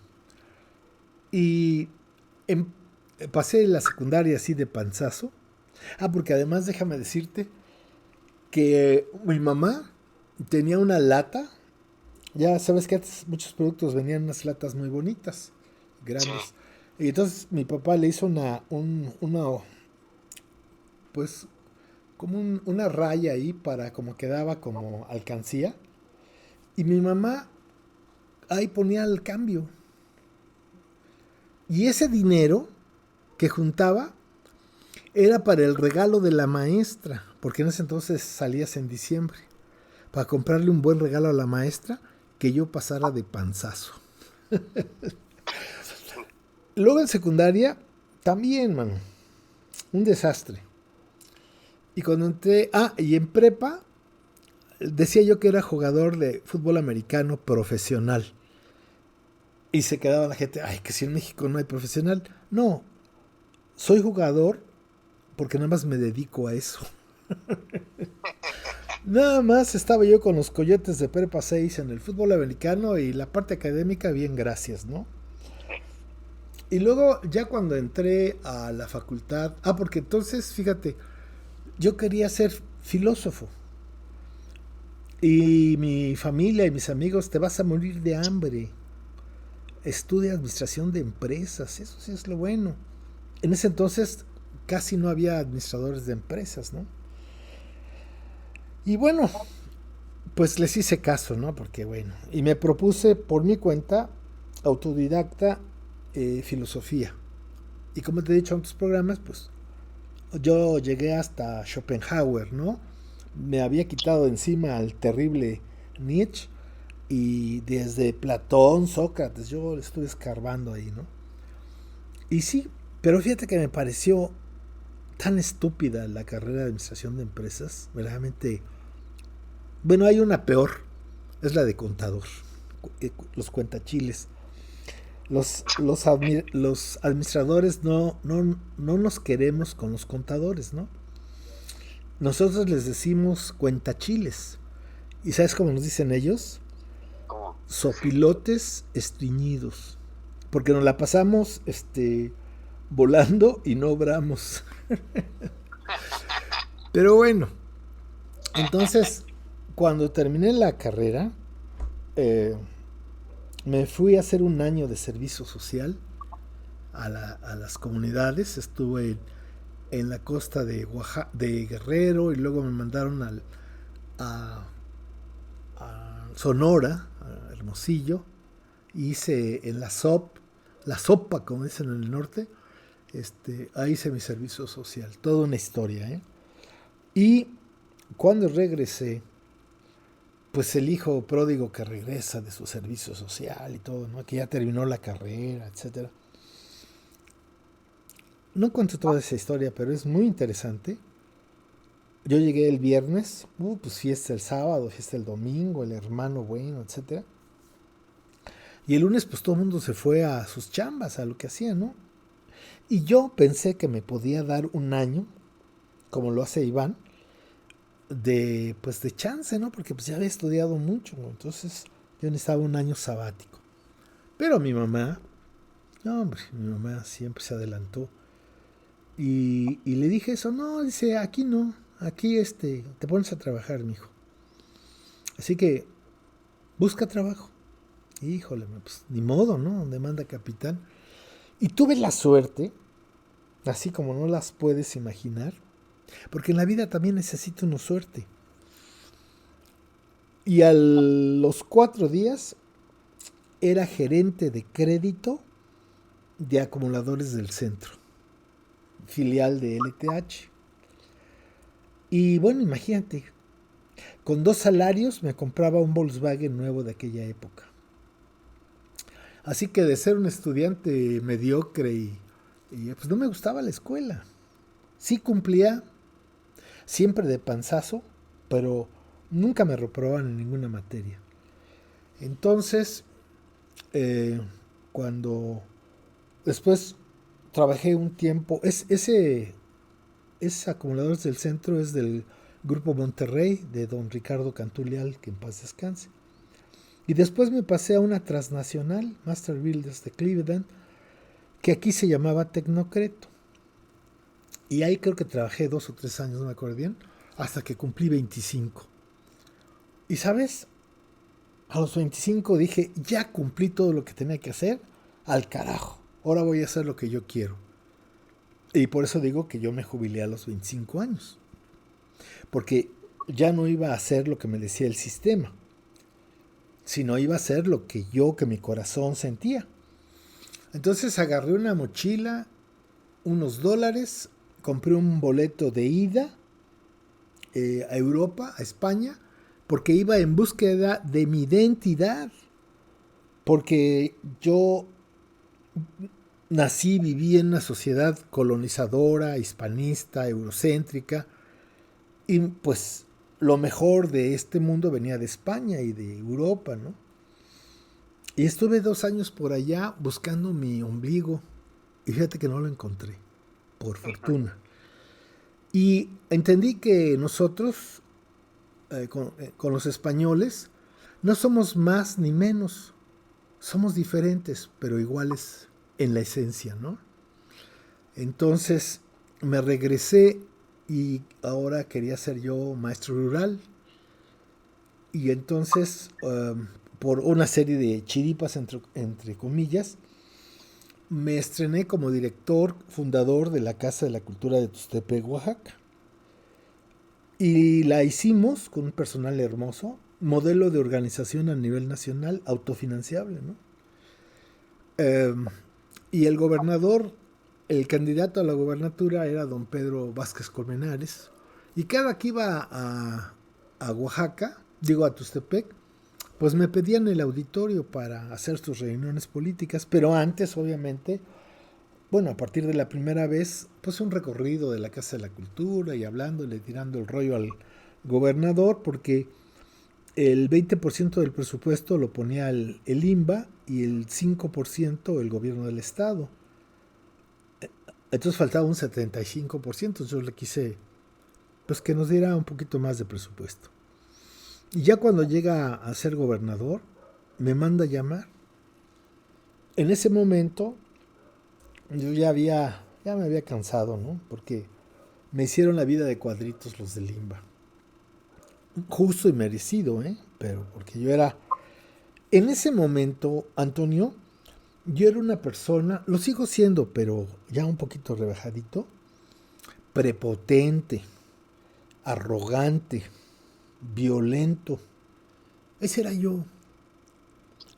Y pasé la secundaria así de panzazo. Porque además déjame decirte que mi mamá tenía una lata. Ya sabes que antes muchos productos venían unas latas muy bonitas, grandes. Y entonces mi papá le hizo una pues como una raya ahí para como quedaba como alcancía. Y mi mamá ahí ponía el cambio. Y ese dinero que juntaba era para el regalo de la maestra, porque en ese entonces salías en diciembre, para comprarle un buen regalo a la maestra que yo pasara de panzazo. Luego en secundaria, también, mano, un desastre. Y cuando entré, y en prepa, decía yo que era jugador de fútbol americano profesional. Y se quedaba la gente, ay, que si en México no hay profesional. No, soy jugador porque nada más me dedico a eso. Nada más estaba yo con los Coyotes de Prepa 6 en el fútbol americano y la parte académica, bien, gracias, ¿no? Y luego ya cuando entré a la facultad, porque entonces, fíjate, yo quería ser filósofo. Y mi familia y mis amigos, te vas a morir de hambre. Estudia administración de empresas, eso sí es lo bueno. En ese entonces casi no había administradores de empresas, ¿no? Y bueno, pues les hice caso, ¿no? Porque bueno, y me propuse por mi cuenta, autodidacta, filosofía. Y como te he dicho en otros programas, pues yo llegué hasta Schopenhauer, ¿no? Me había quitado de encima al terrible Nietzsche y desde Platón, Sócrates, yo estuve escarbando ahí, ¿no? Y sí, pero fíjate que me pareció tan estúpida la carrera de administración de empresas, verdaderamente. Bueno, hay una peor, es la de contador, los cuentachiles. Los administradores no nos queremos con los contadores, ¿no? Nosotros les decimos cuentachiles. ¿Y sabes cómo nos dicen ellos? ¿Cómo? Sí. Sopilotes estreñidos. Porque nos la pasamos volando y no obramos. Pero bueno, entonces, cuando terminé la carrera, eh, me fui a hacer un año de servicio social a las comunidades. Estuve en la costa de Guerrero y luego me mandaron a, a Sonora, a Hermosillo. Hice en la sopa, como dicen en el norte, ahí hice mi servicio social. Toda una historia, ¿eh? Y cuando regresé, pues el hijo pródigo que regresa de su servicio social y todo, ¿no? Que ya terminó la carrera, etcétera. No cuento toda esa historia, pero es muy interesante. Yo llegué el viernes, pues fiesta el sábado, fiesta el domingo, el hermano bueno, etcétera. Y el lunes pues todo el mundo se fue a sus chambas, a lo que hacía, ¿no? Y yo pensé que me podía dar un año, como lo hace Iván, de chance, ¿no? Porque pues ya había estudiado mucho, ¿no? Entonces yo necesitaba un año sabático. Pero mi mamá, no, hombre, mi mamá siempre se adelantó. Y le dije eso, no, dice, aquí no, aquí te pones a trabajar, mijo. Así que busca trabajo. Híjole, pues ni modo, ¿no? Donde manda capitán. Y tuve la suerte, así como no las puedes imaginar, porque en la vida también necesita uno suerte. Y a los 4 días era gerente de crédito de acumuladores del centro, filial de LTH. Y bueno, imagínate, con 2 salarios me compraba un Volkswagen nuevo de aquella época. Así que de ser un estudiante mediocre y pues no me gustaba la escuela. Sí cumplía, siempre de panzazo, pero nunca me reprobaban en ninguna materia. Entonces, eh, cuando después trabajé un tiempo, ese Acumuladores del Centro es del Grupo Monterrey, de don Ricardo Cantulial, que en paz descanse. Y después me pasé a una transnacional, Master Builders de Cleveland, que aquí se llamaba Tecnocreto. Y ahí creo que trabajé 2 o 3 años, no me acuerdo bien, hasta que cumplí 25. Y sabes, a los 25 dije, ya cumplí todo lo que tenía que hacer, al carajo. Ahora voy a hacer lo que yo quiero. Y por eso digo que yo me jubilé a los 25 años. Porque ya no iba a hacer lo que me decía el sistema, sino iba a hacer lo que que mi corazón sentía. Entonces agarré una mochila, unos dólares, compré un boleto de ida a Europa, a España, porque iba en búsqueda de mi identidad. Porque yo nací, viví en una sociedad colonizadora, hispanista, eurocéntrica, y pues lo mejor de este mundo venía de España y de Europa, ¿no? Y estuve 2 años por allá buscando mi ombligo, y fíjate que no lo encontré, por fortuna. Y entendí que nosotros, con los españoles, no somos más ni menos, somos diferentes, pero iguales en la esencia, ¿no? Entonces me regresé y ahora quería ser yo maestro rural. Y entonces, por una serie de chiripas, entre comillas, me estrené como director fundador de la Casa de la Cultura de Tuxtepec, Oaxaca. Y la hicimos con un personal hermoso, modelo de organización a nivel nacional, autofinanciable, ¿no? Eh, y el gobernador, el candidato a la gobernatura era don Pedro Vázquez Colmenares. Y cada que iba a Oaxaca, digo a Tustepec, pues me pedían el auditorio para hacer sus reuniones políticas, pero antes, obviamente, bueno, a partir de la primera vez, pues un recorrido de la Casa de la Cultura y hablándole, tirando el rollo al gobernador, porque el 20% del presupuesto lo ponía el INBA y el 5% el gobierno del estado. Entonces faltaba un 75%, yo le quise pues que nos diera un poquito más de presupuesto. Y ya cuando llega a ser gobernador, me manda a llamar. En ese momento yo ya me había cansado, ¿no? Porque me hicieron la vida de cuadritos los de Limba. Justo y merecido, ¿eh? Pero porque yo era, en ese momento, Antonio, yo era una persona, lo sigo siendo, pero ya un poquito rebajadito, prepotente, arrogante, violento. Ese era yo.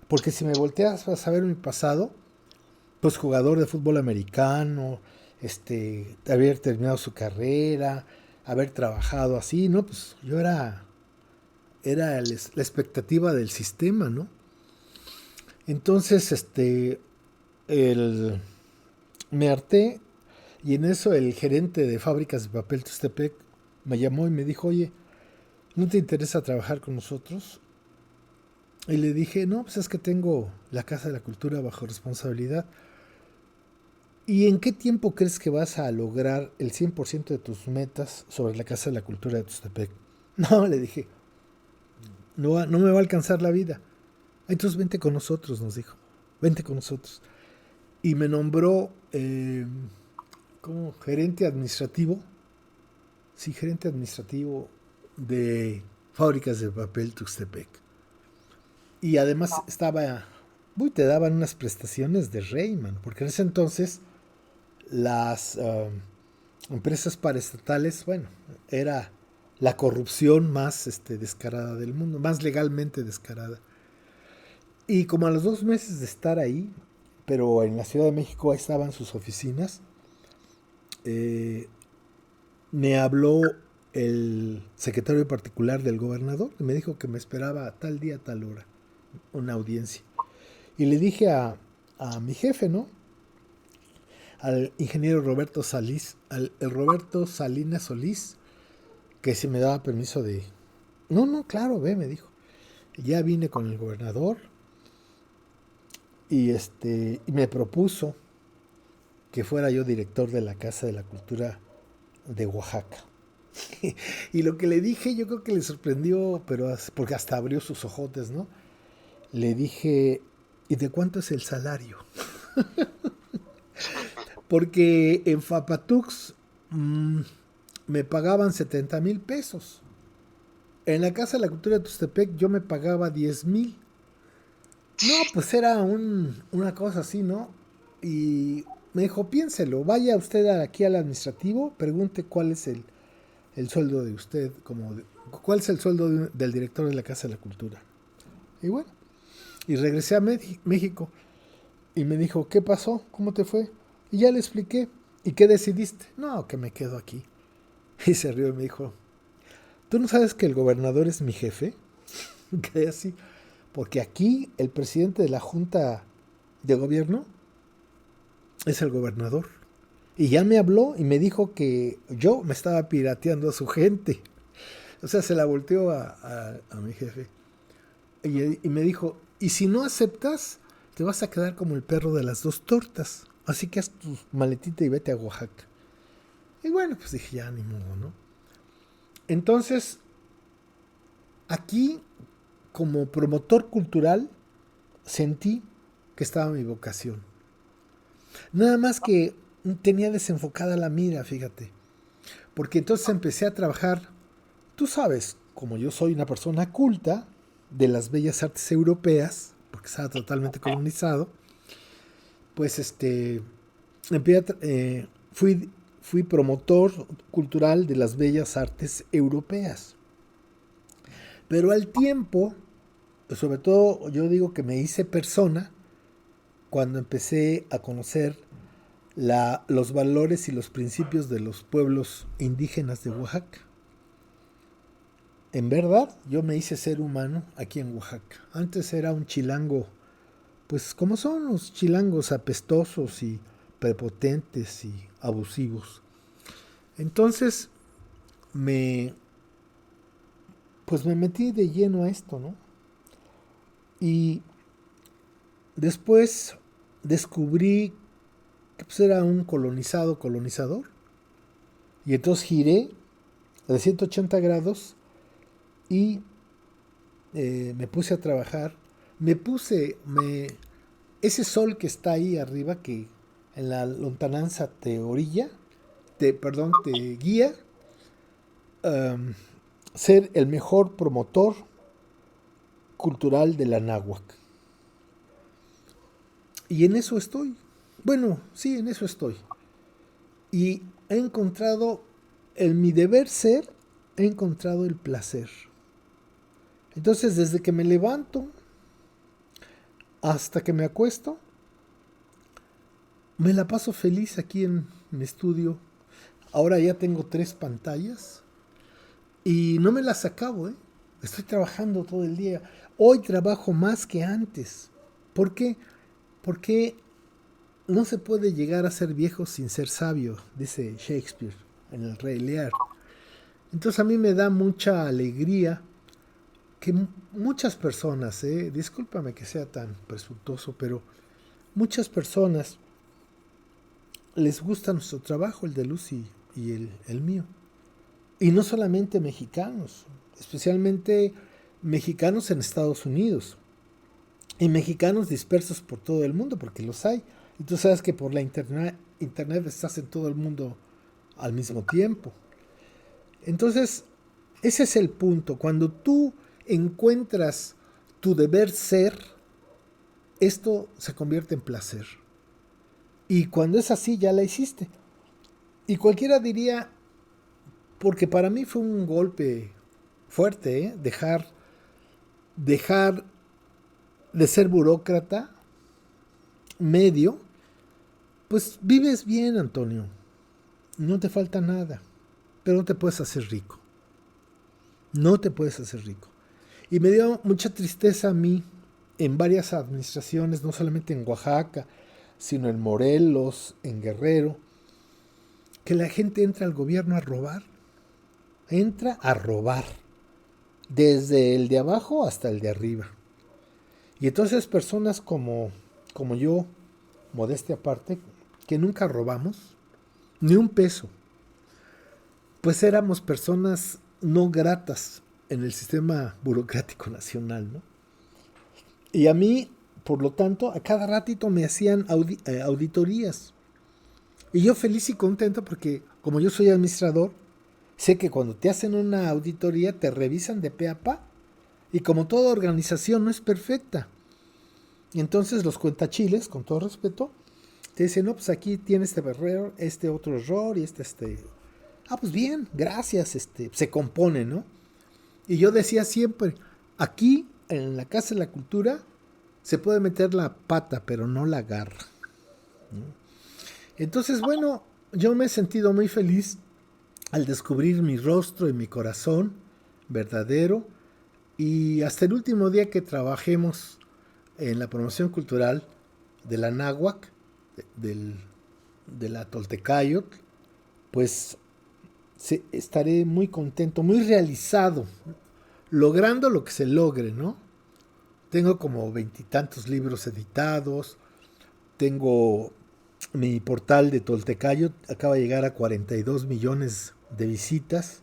Porque si me volteas a saber mi pasado, pues jugador de fútbol americano, haber terminado su carrera, haber trabajado así, ¿no? Pues yo era la expectativa del sistema, ¿no? Entonces, el, me harté y en eso el gerente de fábricas de papel Tustepec me llamó y me dijo, oye, ¿no te interesa trabajar con nosotros? Y le dije, no, pues es que tengo la Casa de la Cultura bajo responsabilidad. ¿Y en qué tiempo crees que vas a lograr el 100% de tus metas sobre la Casa de la Cultura de Tustepec? No, le dije, no me va a alcanzar la vida. Entonces vente con nosotros, nos dijo. Vente con nosotros. Y me nombró como gerente administrativo. Sí, gerente administrativo de fábricas de papel Tuxtepec. Y además te daban unas prestaciones de rey, man, porque en ese entonces las empresas paraestatales, bueno, era la corrupción más descarada del mundo, más legalmente descarada. Y como a los 2 meses de estar ahí, pero en la Ciudad de México ahí estaban sus oficinas, eh, me habló el secretario particular del gobernador y me dijo que me esperaba tal día, tal hora, una audiencia. Y le dije a mi jefe, ¿no? Al ingeniero Roberto Salís, el Roberto Salinas Solís, que si me daba permiso de... No, no, claro, ve, me dijo. Ya vine con el gobernador y me propuso que fuera yo director de la Casa de la Cultura de Oaxaca. Y lo que le dije, yo creo que le sorprendió, pero porque hasta abrió sus ojotes, ¿no? Le dije, ¿y de cuánto es el salario? Porque en Fapatux me pagaban 70,000 pesos. En la Casa de la Cultura de Tustepec yo me pagaba 10,000. No, pues era una cosa así, ¿no? Y me dijo, piénselo, vaya usted aquí al administrativo, pregunte cuál es el sueldo de usted, cuál es el sueldo del director de la Casa de la Cultura. Y bueno, y regresé a México y me dijo, ¿qué pasó? ¿Cómo te fue? Y ya le expliqué. ¿Y qué decidiste? No, que me quedo aquí. Y se rió y me dijo, ¿tú no sabes que el gobernador es mi jefe? Quedé así. Porque aquí el presidente de la Junta de Gobierno es el gobernador. Y ya me habló y me dijo que yo me estaba pirateando a su gente. O sea, se la volteó a mi jefe. Y me dijo, y si no aceptas, te vas a quedar como el perro de las dos tortas. Así que haz tu maletita y vete a Oaxaca. Y bueno, pues dije, ya ni modo, ¿no? Entonces, aquí, como promotor cultural, sentí que estaba mi vocación. Nada más que tenía desenfocada la mira, fíjate. porque entonces empecé a trabajar, tú sabes, como yo soy una persona culta de las bellas artes europeas, porque estaba totalmente colonizado, pues fui promotor cultural de las bellas artes europeas. Pero al tiempo, sobre todo yo digo que me hice persona cuando empecé a conocer los valores y los principios de los pueblos indígenas de Oaxaca. En verdad, yo me hice ser humano aquí en Oaxaca. Antes era un chilango, pues como son los chilangos, apestosos y prepotentes y abusivos. Entonces me metí de lleno a esto, ¿no? Y después descubrí que pues era un colonizador. Y entonces giré de 180 grados y me puse a trabajar. Ese sol que está ahí arriba, que en la lontananza te guía, ser el mejor promotor cultural de la náhuac. Y en eso estoy. Bueno, sí, en eso estoy. Y he encontrado, en mi deber ser, he encontrado el placer. Entonces, desde que me levanto hasta que me acuesto, me la paso feliz aquí en mi estudio. Ahora ya tengo 3 pantallas y no me las acabo, ¿eh? Estoy trabajando todo el día. Hoy trabajo más que antes. ¿Por qué? Porque no se puede llegar a ser viejo sin ser sabio, dice Shakespeare en El Rey Lear. Entonces a mí me da mucha alegría que muchas personas, discúlpame que sea tan presuntuoso, pero muchas personas les gusta nuestro trabajo, el de Lucy y el mío. Y no solamente mexicanos, especialmente mexicanos en Estados Unidos y mexicanos dispersos por todo el mundo, porque los hay. Y tú sabes que por la internet estás en todo el mundo al mismo tiempo. Entonces, ese es el punto. Cuando tú encuentras tu deber ser, esto se convierte en placer. Y cuando es así, ya la hiciste. Y cualquiera diría, porque para mí fue un golpe fuerte, dejar de ser burócrata medio. Pues vives bien, Antonio. No te falta nada. Pero no te puedes hacer rico. No te puedes hacer rico. Y me dio mucha tristeza a mí en varias administraciones, no solamente en Oaxaca, sino en Morelos, en Guerrero, que la gente entra al gobierno a robar. Entra a robar. Desde el de abajo hasta el de arriba. Y entonces personas como yo, modestia aparte, que nunca robamos, ni un peso, pues éramos personas no gratas en el sistema burocrático nacional, ¿no? Y a mí, por lo tanto, a cada ratito me hacían auditorías. Y yo feliz y contento porque, como yo soy administrador, sé que cuando te hacen una auditoría te revisan de pe a pa. Y como toda organización no es perfecta. Y entonces los cuentachiles, con todo respeto, te dicen, no, pues aquí tiene este error, este otro error y este. Ah, pues bien, gracias, se compone, ¿no? Y yo decía siempre, aquí en la Casa de la Cultura se puede meter la pata, pero no la garra, ¿no? Entonces, bueno, yo me he sentido muy feliz al descubrir mi rostro y mi corazón verdadero. Y hasta el último día que trabajemos en la promoción cultural de la náhuac, de la Toltecayotl, pues estaré muy contento, muy realizado, logrando lo que se logre, ¿no? Tengo como 20 y tantos libros editados, tengo mi portal de Toltecayotl, acaba de llegar a 42 millones de visitas,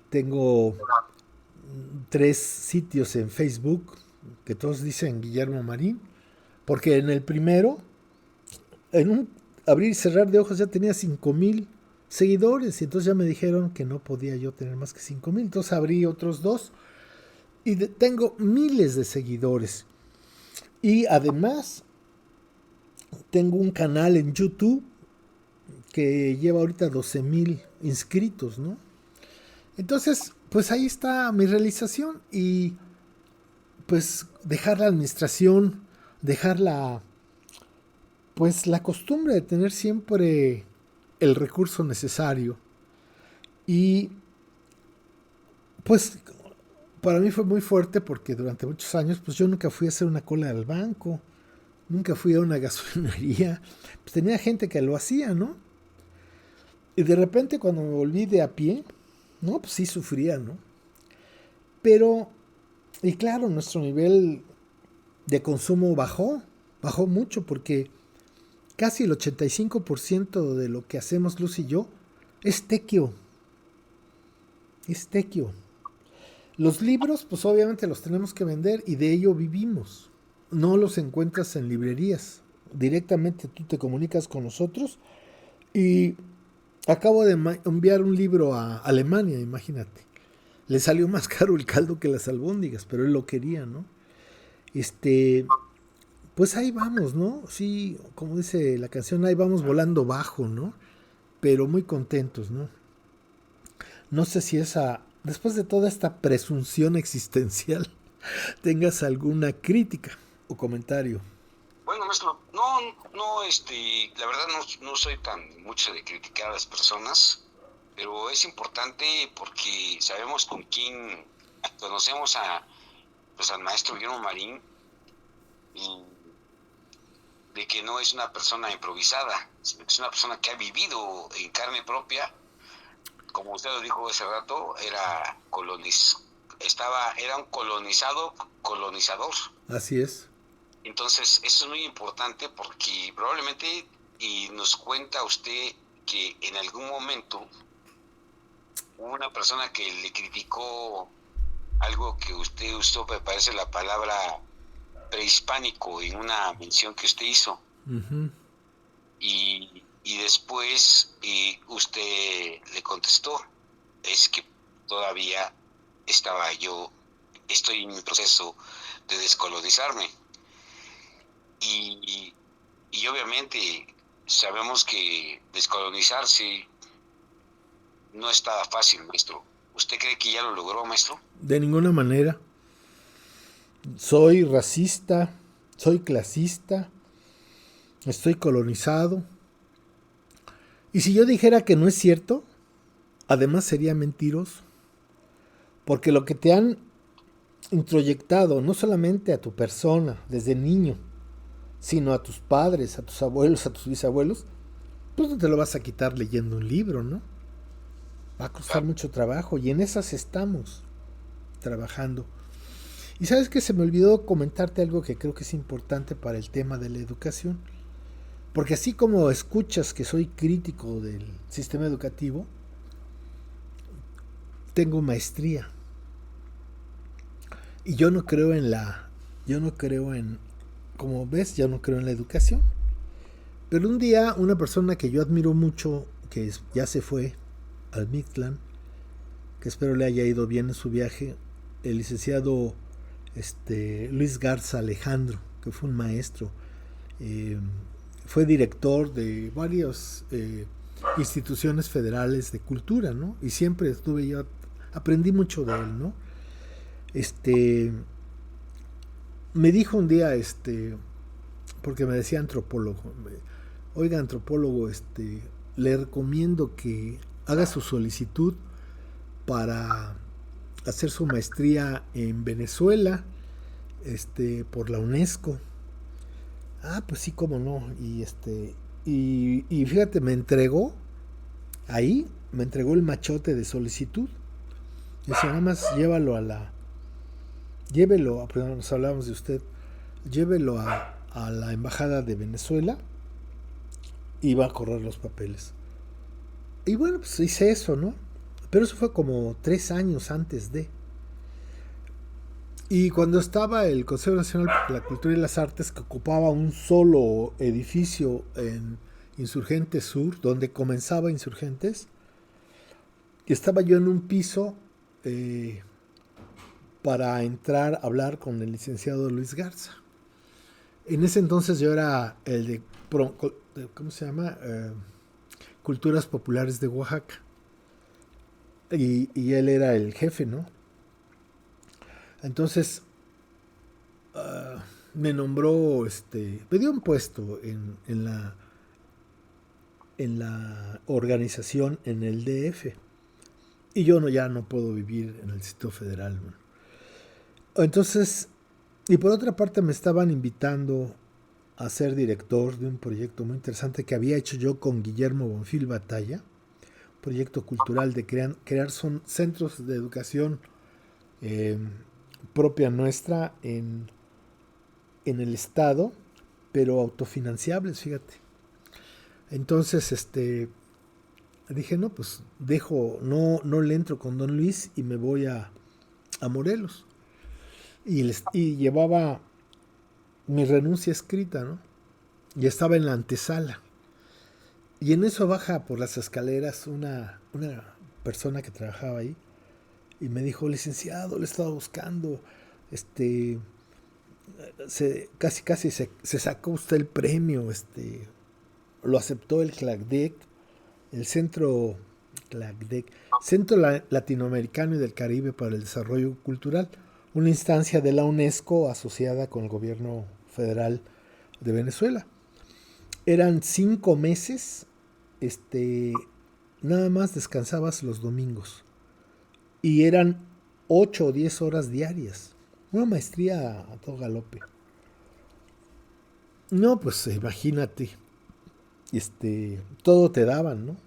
tengo 3 sitios en Facebook que todos dicen Guillermo Marín, porque en el primero, en un abrir y cerrar de ojos, ya tenía 5,000 seguidores, y entonces ya me dijeron que no podía yo tener más que 5,000, entonces abrí otros 2 y tengo miles de seguidores. Y además tengo un canal en YouTube que lleva ahorita 12,000 inscritos, ¿no? Entonces, pues ahí está mi realización y pues dejar la administración, dejar pues la costumbre de tener siempre el recurso necesario. Y pues para mí fue muy fuerte porque durante muchos años pues yo nunca fui a hacer una cola al banco, nunca fui a una gasolinería, pues tenía gente que lo hacía, ¿no? Y de repente cuando me volví de a pie, no, pues sí sufría, ¿no? Pero, y claro, nuestro nivel de consumo bajó mucho porque casi el 85% de lo que hacemos Luz y yo es tequio. Es tequio. Los libros, pues obviamente los tenemos que vender y de ello vivimos. No los encuentras en librerías. Directamente tú te comunicas con nosotros y acabo de enviar un libro a Alemania, imagínate. Le salió más caro el caldo que las albóndigas, pero él lo quería, ¿no? Pues ahí vamos, ¿no? Sí, como dice la canción, ahí vamos volando bajo, ¿no? Pero muy contentos, ¿no? No sé si después de toda esta presunción existencial, tengas alguna crítica o comentario. Bueno, maestro, no, la verdad no soy tan mucho de criticar a las personas, pero es importante porque sabemos con quién conocemos pues al maestro Guillermo Marín, y de que no es una persona improvisada, sino que es una persona que ha vivido en carne propia, como usted lo dijo hace rato, era un colonizador. Así es. Entonces, eso es muy importante porque probablemente nos cuenta usted que en algún momento hubo una persona que le criticó algo que usted usó, me parece la palabra prehispánico, en una mención que usted hizo. Uh-huh. Y después usted le contestó, es que todavía estoy en mi proceso de descolonizarme. Y obviamente sabemos que descolonizarse no está fácil, maestro. ¿Usted cree que ya lo logró, maestro? De ninguna manera. Soy racista, soy clasista, estoy colonizado. Y si yo dijera que no es cierto, además sería mentiroso. Porque lo que te han introyectado, no solamente a tu persona, desde niño, sino a tus padres, a tus abuelos, a tus bisabuelos, pues no te lo vas a quitar leyendo un libro, ¿no? Va a costar mucho trabajo y en esas estamos trabajando. Y sabes que se me olvidó comentarte algo que creo que es importante para el tema de la educación. Porque así como escuchas que soy crítico del sistema educativo, tengo maestría. Y yo no creo como ves, yo no creo en la educación. Pero un día una persona que yo admiro mucho, que ya se fue al Mictlán, que espero le haya ido bien en su viaje, el licenciado Luis Garza Alejandro, que fue un maestro, fue director de varias instituciones federales de cultura, ¿no? Y siempre aprendí mucho de él, ¿no? Me dijo un día, porque me decía antropólogo, oiga, antropólogo, le recomiendo que haga su solicitud para hacer su maestría en Venezuela, por la UNESCO. Ah, pues sí, cómo no. Y fíjate, me entregó el machote de solicitud. Dice, nada más perdón, nos hablamos de usted, llévelo a la embajada de Venezuela y va a correr los papeles. Y bueno, pues hice eso, ¿no? Pero eso fue como 3 años antes de. Y cuando estaba el Consejo Nacional de la Cultura y las Artes, que ocupaba un solo edificio en Insurgentes Sur, donde comenzaba Insurgentes, y estaba yo en un piso para entrar a hablar con el licenciado Luis Garza. En ese entonces yo era el de, ¿cómo se llama? Culturas Populares de Oaxaca. Y él era el jefe, ¿no? Entonces me nombró, me dio un puesto en la organización en el DF. Y yo ya no puedo vivir en el Distrito Federal, ¿no? Entonces, y por otra parte me estaban invitando a ser director de un proyecto muy interesante que había hecho yo con Guillermo Bonfil Batalla, proyecto cultural de crear son centros de educación propia nuestra en el estado, pero autofinanciables, fíjate. Entonces, dije, no, pues no le entro con don Luis y me voy a Morelos. Y llevaba mi renuncia escrita, ¿no? Y estaba en la antesala. Y en eso baja por las escaleras una persona que trabajaba ahí y me dijo, licenciado, le estaba buscando, casi se sacó usted el premio, lo aceptó el CLACDEC, el Centro Latinoamericano y del Caribe para el Desarrollo Cultural, una instancia de la UNESCO asociada con el gobierno federal de Venezuela. Eran 5 meses, nada más descansabas los domingos. Y eran 8 o 10 horas diarias. Una maestría a todo galope. No, pues imagínate. Todo te daban, ¿no?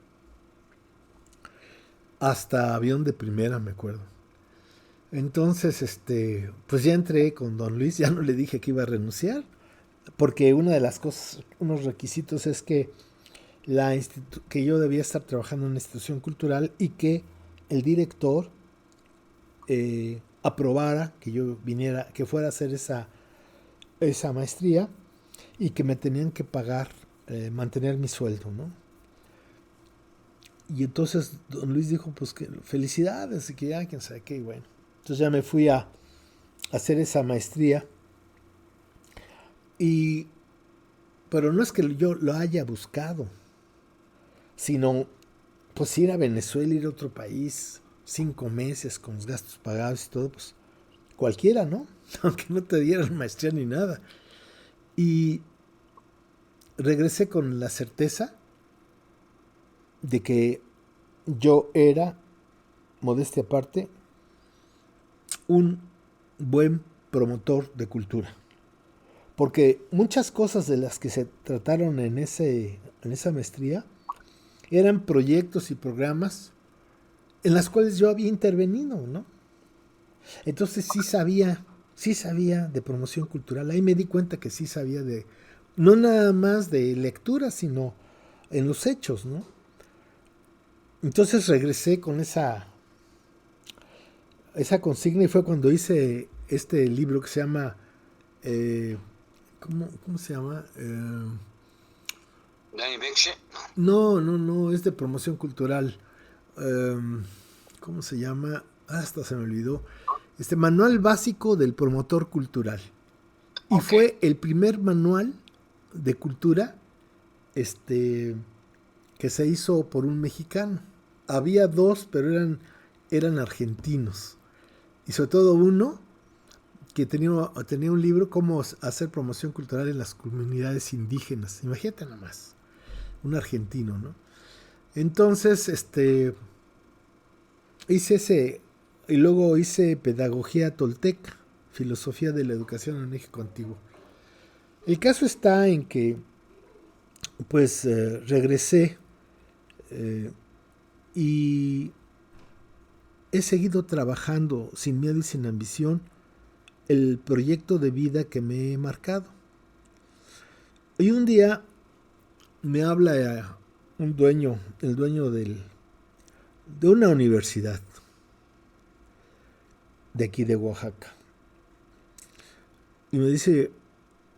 Hasta avión de primera, me acuerdo. Entonces, pues ya entré con don Luis, ya no le dije que iba a renunciar, porque una de las cosas, unos requisitos es que que yo debía estar trabajando en una institución cultural y que el director aprobara que yo viniera, que fuera a hacer esa maestría y que me tenían que pagar, mantener mi sueldo, ¿no? Y entonces don Luis dijo, pues que felicidades, y que ya, quién sabe qué, y bueno. Entonces ya me fui a hacer esa maestría. Pero no es que yo lo haya buscado, sino pues ir a Venezuela, ir a otro país, 5 meses con los gastos pagados y todo, pues cualquiera, ¿no? Aunque no te dieran maestría ni nada. Y regresé con la certeza de que yo era, modestia aparte, un buen promotor de cultura. Porque muchas cosas de las que se trataron en esa maestría eran proyectos y programas en las cuales yo había intervenido, ¿no? Entonces sí sabía de promoción cultural. Ahí me di cuenta que sí sabía no nada más de lectura, sino en los hechos, ¿no? Entonces regresé con esa consigna y fue cuando hice este libro que se llama, ¿cómo se llama? ¿Dani Bexe? No, es de promoción cultural. ¿Cómo se llama? Hasta se me olvidó. Manual básico del promotor cultural. Y fue el primer manual de cultura que se hizo por un mexicano. Había 2, pero eran argentinos. Y sobre todo uno que tenía un libro, cómo hacer promoción cultural en las comunidades indígenas. Imagínate nada más. Un argentino, ¿no? Entonces, hice ese, y luego hice pedagogía tolteca, filosofía de la educación en México antiguo. El caso está en que, pues, regresé y he seguido trabajando sin miedo y sin ambición el proyecto de vida que me he marcado. Y un día me habla el dueño de una universidad de aquí de Oaxaca. Y me dice,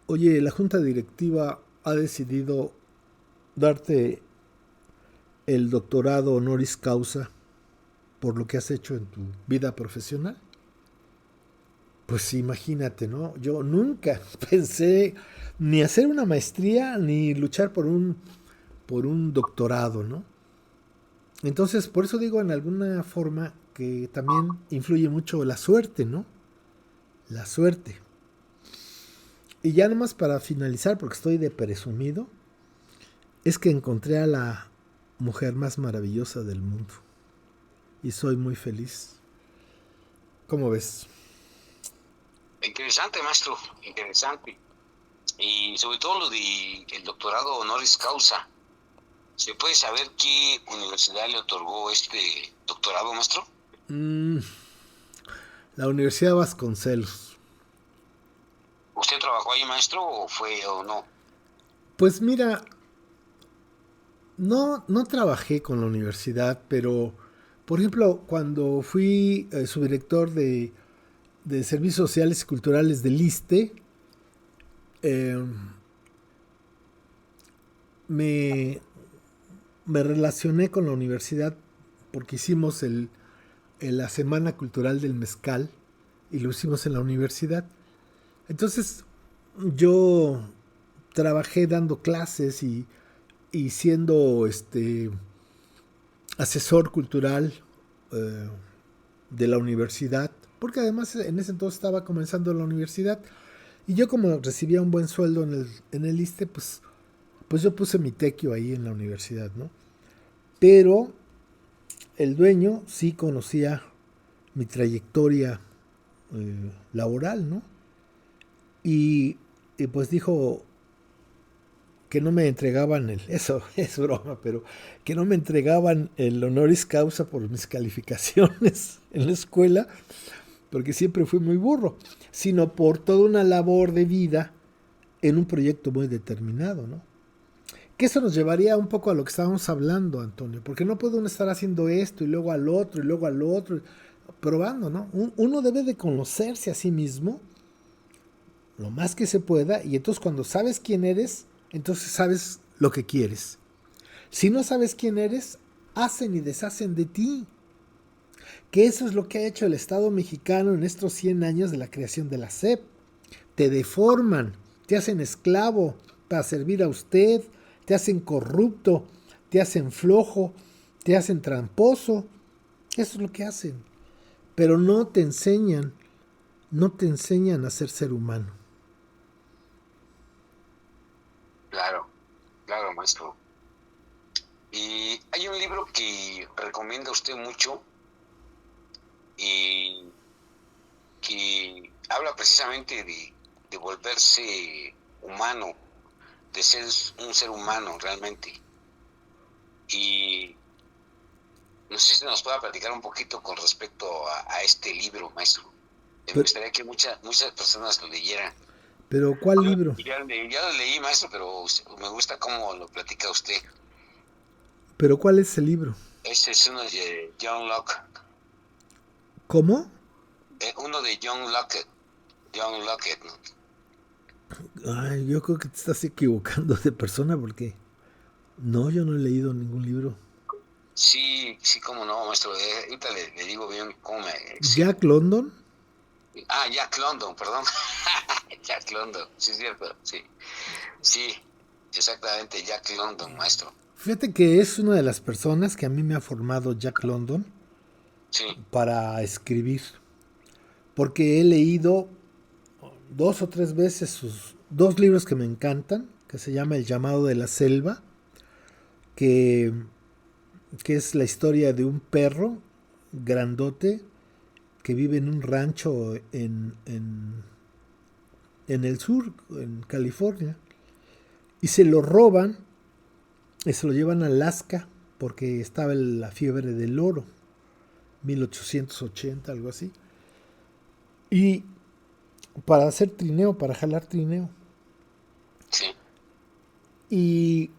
oye, la junta directiva ha decidido darte el doctorado honoris causa por lo que has hecho en tu vida profesional. Pues imagínate, ¿no? Yo nunca pensé ni hacer una maestría ni luchar por un doctorado, ¿no? Entonces, por eso digo en alguna forma que también influye mucho la suerte, ¿no? La suerte. Y ya nomás para finalizar, porque estoy de presumido, es que encontré a la mujer más maravillosa del mundo. Y soy muy feliz. ¿Cómo ves? Interesante, maestro, interesante. Y sobre todo lo de el doctorado honoris causa. ¿Se puede saber qué universidad le otorgó este doctorado, maestro? Mm, la Universidad de Vasconcelos. ¿Usted trabajó ahí, maestro, o fue o no? Pues mira, no trabajé con la universidad, pero por ejemplo, cuando fui subdirector de Servicios Sociales y Culturales del ISSSTE, eh, me, me relacioné con la universidad porque hicimos la Semana Cultural del Mezcal y lo hicimos en la universidad. Entonces yo trabajé dando clases y siendo asesor cultural eh, de la universidad, porque además en ese entonces estaba comenzando la universidad y yo como recibía un buen sueldo en el ISSSTE, pues yo puse mi tequio ahí en la universidad, ¿no? Pero el dueño sí conocía mi trayectoria laboral, ¿no? Y pues dijo que no me entregaban eso es broma, pero que no me entregaban el honoris causa por mis calificaciones en la escuela, porque siempre fui muy burro, sino por toda una labor de vida en un proyecto muy determinado, ¿no? Que eso nos llevaría un poco a lo que estábamos hablando, Antonio, porque no puede uno estar haciendo esto y luego al otro y luego al otro, probando, ¿no? Uno debe de conocerse a sí mismo lo más que se pueda y entonces cuando sabes quién eres, entonces sabes lo que quieres. Si no sabes quién eres, hacen y deshacen de ti. Que eso es lo que ha hecho el Estado mexicano en estos 100 años de la creación de la SEP. Te deforman, te hacen esclavo para servir a usted, te hacen corrupto, te hacen flojo, te hacen tramposo. Eso es lo que hacen. Pero no te enseñan a ser ser humano. Claro, claro, maestro. Y hay un libro que recomienda usted mucho y que habla precisamente de volverse humano, de ser un ser humano realmente. Y no sé si nos pueda platicar un poquito con respecto a este libro, maestro. Me Pero, gustaría que muchas personas lo leyeran. pero ¿cuál Yo libro? ya lo leí, maestro, pero me gusta cómo lo platica usted. ¿Pero cuál es el libro? Este es uno de John Locke. ¿Cómo? Uno de John Locke. John Locke, ¿no? Ay, yo creo que te estás equivocando de persona porque no, yo no he leído ningún libro. Sí, sí, cómo no, maestro. Ahorita le digo bien cómo me... Sí. Jack London. Ah, Jack London, perdón. Jack London, sí es cierto, sí. Sí, exactamente, Jack London, maestro. Fíjate que es una de las personas que a mí me ha formado Jack London Sí, para escribir. Porque he leído dos o tres veces sus dos libros que me encantan, que se llama El llamado de la selva, que, que es la historia de un perro grandote que vive en un rancho en el sur, en California, y se lo roban y se lo llevan a Alaska porque estaba la fiebre del oro, 1880, algo así. Y para hacer trineo, para jalar trineo. sí, Y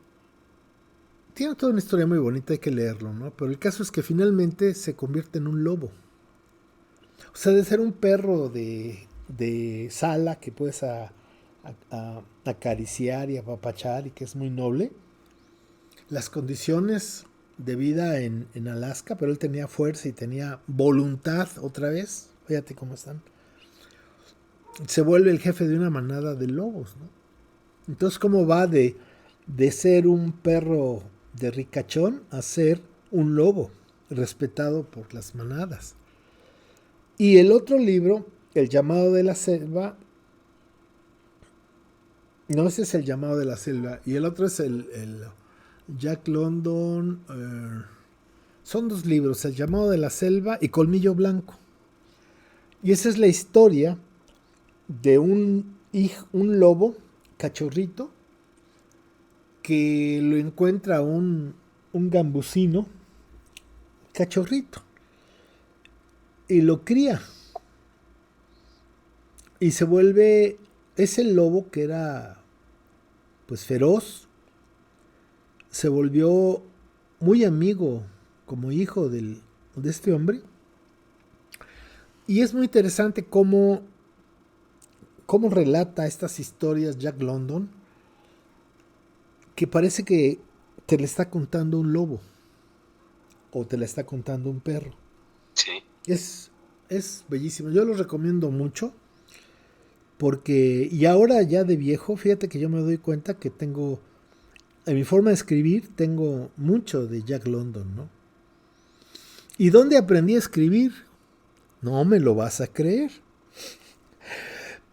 tiene toda una historia muy bonita, hay que leerlo, ¿no? Pero el caso es que finalmente se convierte en un lobo. O sea, de ser un perro de sala que puedes acariciar y apapachar y que es muy noble, las condiciones de vida en Alaska, pero él tenía fuerza y tenía voluntad otra vez. Fíjate cómo están. Se vuelve el jefe de una manada de lobos, ¿no? Entonces, ¿cómo va de ser un perro de ricachón a ser un lobo respetado por las manadas? Y el otro libro, El llamado de la selva, no, ese es El llamado de la selva, y el otro es el Jack London. Son dos libros, El llamado de la selva y Colmillo Blanco. Y esa es la historia de un lobo cachorrito que lo encuentra un gambusino cachorrito y lo cría y se vuelve, es el lobo que era pues feroz, se volvió muy amigo como hijo de este hombre. Y es muy interesante cómo relata estas historias Jack London, que parece que te le está contando un lobo o te la está contando un perro. Sí. Es bellísimo. Yo lo recomiendo mucho porque, y ahora ya de viejo, fíjate que yo me doy cuenta que tengo, en mi forma de escribir, tengo mucho de Jack London, ¿no? ¿Y dónde aprendí a escribir? No me lo vas a creer.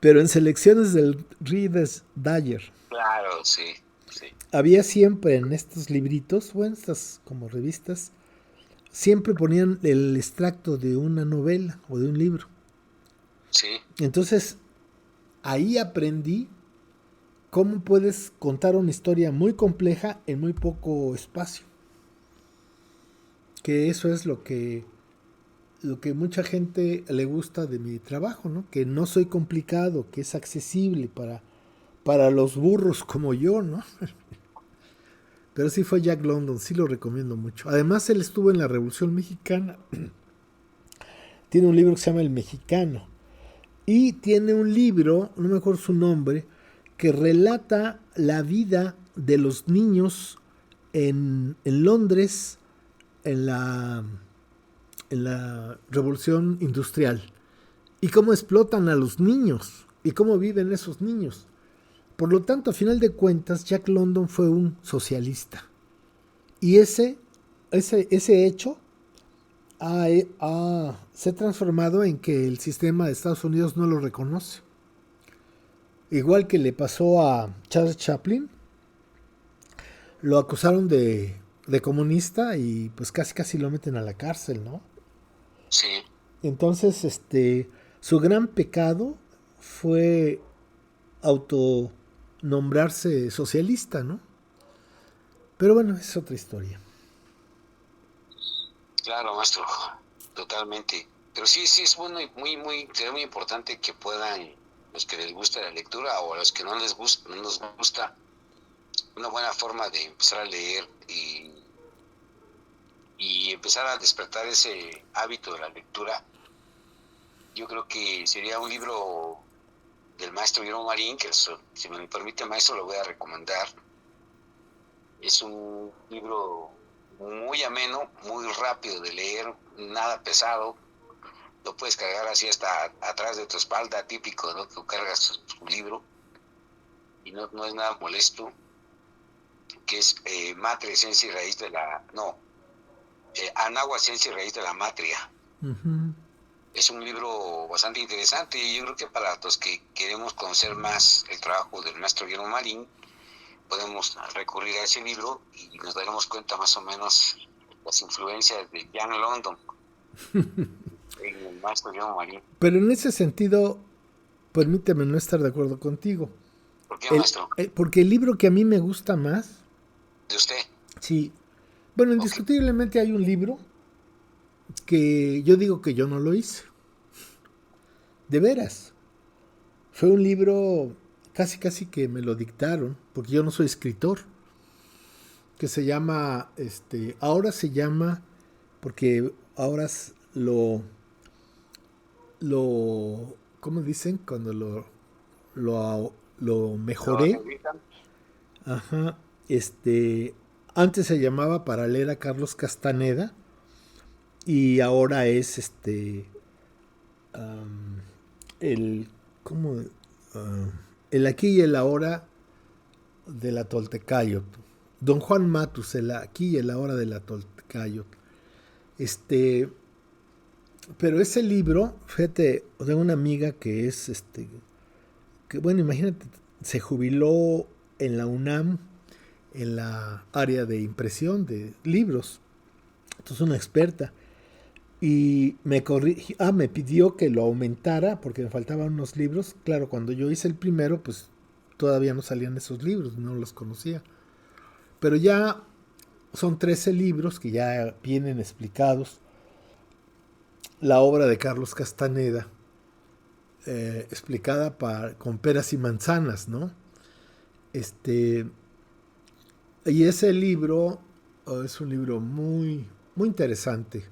Pero en selecciones del Reader's Digest. Claro, sí, sí. Había siempre en estos libritos, o en estas como revistas, siempre ponían el extracto de una novela o de un libro. Sí. Entonces, ahí aprendí cómo puedes contar una historia muy compleja en muy poco espacio. Que eso es lo que mucha gente le gusta de mi trabajo, ¿no? Que no soy complicado, que es accesible para los burros como yo, ¿no? Pero sí fue Jack London, sí lo recomiendo mucho. Además, él estuvo en la Revolución Mexicana. Tiene un libro que se llama El Mexicano. Y tiene un libro, no me acuerdo su nombre, que relata la vida de los niños en Londres en la Revolución Industrial. Y cómo explotan a los niños y cómo viven esos niños. Por lo tanto, a final de cuentas, Jack London fue un socialista. Y ese hecho se ha transformado en que el sistema de Estados Unidos no lo reconoce. Igual que le pasó a Charles Chaplin, lo acusaron de comunista y pues casi lo meten a la cárcel, ¿no? Sí. Entonces, su gran pecado fue autonombrarse socialista, ¿no? Pero bueno, es otra historia. Claro, maestro, totalmente. Pero sí, sí es bueno y sería muy importante que puedan, los que les gusta la lectura o a los que no les gusta, no nos gusta, una buena forma de empezar a leer y empezar a despertar ese hábito de la lectura. Yo creo que sería un libro del maestro Guillermo Marín, que si me permite, maestro, lo voy a recomendar. Es un libro muy ameno, muy rápido de leer, nada pesado. Lo puedes cargar así hasta atrás de tu espalda, típico, ¿no? Que cargas tu libro y no es nada molesto. Que es Matria, Ciencia y Raíz de la... No, Anáhuac, Ciencia y Raíz de la Matria. Uh-huh. Es un libro bastante interesante y yo creo que para los que queremos conocer más el trabajo del maestro Guillermo Marín, podemos recurrir a ese libro y nos daremos cuenta más o menos las influencias de Jack London en el maestro Guillermo Marín. Pero en ese sentido, permíteme no estar de acuerdo contigo. ¿Por qué, maestro? Porque el libro que a mí me gusta más... ¿De usted? Sí. Bueno, indiscutiblemente hay un libro que yo digo que yo no lo hice. De veras. Fue un libro casi que me lo dictaron, porque yo no soy escritor, que se llama, ahora se llama, porque ahora ¿cómo dicen? Cuando lo mejoré. Ajá, Antes se llamaba Paralela Carlos Castaneda y ahora es el ¿cómo? El aquí y el ahora de la Toltecayotl. Don Juan Matus, el aquí y el ahora de la Toltecayotl. Pero ese libro, fíjate, tengo una amiga que es que bueno, imagínate, se jubiló en la UNAM en la área de impresión de libros. Entonces una experta. Y me pidió que lo aumentara porque me faltaban unos libros. Claro, cuando yo hice el primero, pues todavía no salían esos libros, no los conocía. Pero ya son 13 libros que ya vienen explicados. La obra de Carlos Castaneda, explicada con peras y manzanas, ¿no? Y ese libro es un libro muy, muy interesante.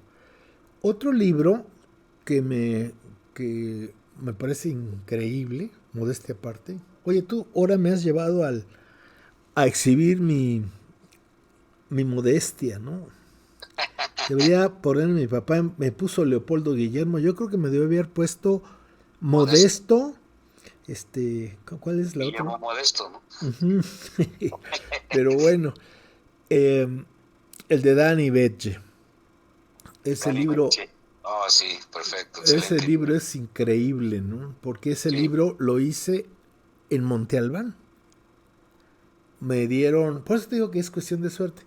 Otro libro que me parece increíble, modestia aparte. Oye, tú ahora me has llevado a exhibir mi modestia, ¿no? Debería ponerme, mi papá me puso Leopoldo Guillermo, yo creo que me debe haber puesto Modesto. ¿Cuál es la Guillermo otra? Modesto, ¿no? Uh-huh. Pero bueno, el de Dani Betge. Ese Dani libro, Betche. Oh, sí, perfecto, ese excelente. libro es increíble, ¿no? Porque ese Sí. libro lo hice en Monte Albán. Me dieron, por eso te digo que es cuestión de suerte.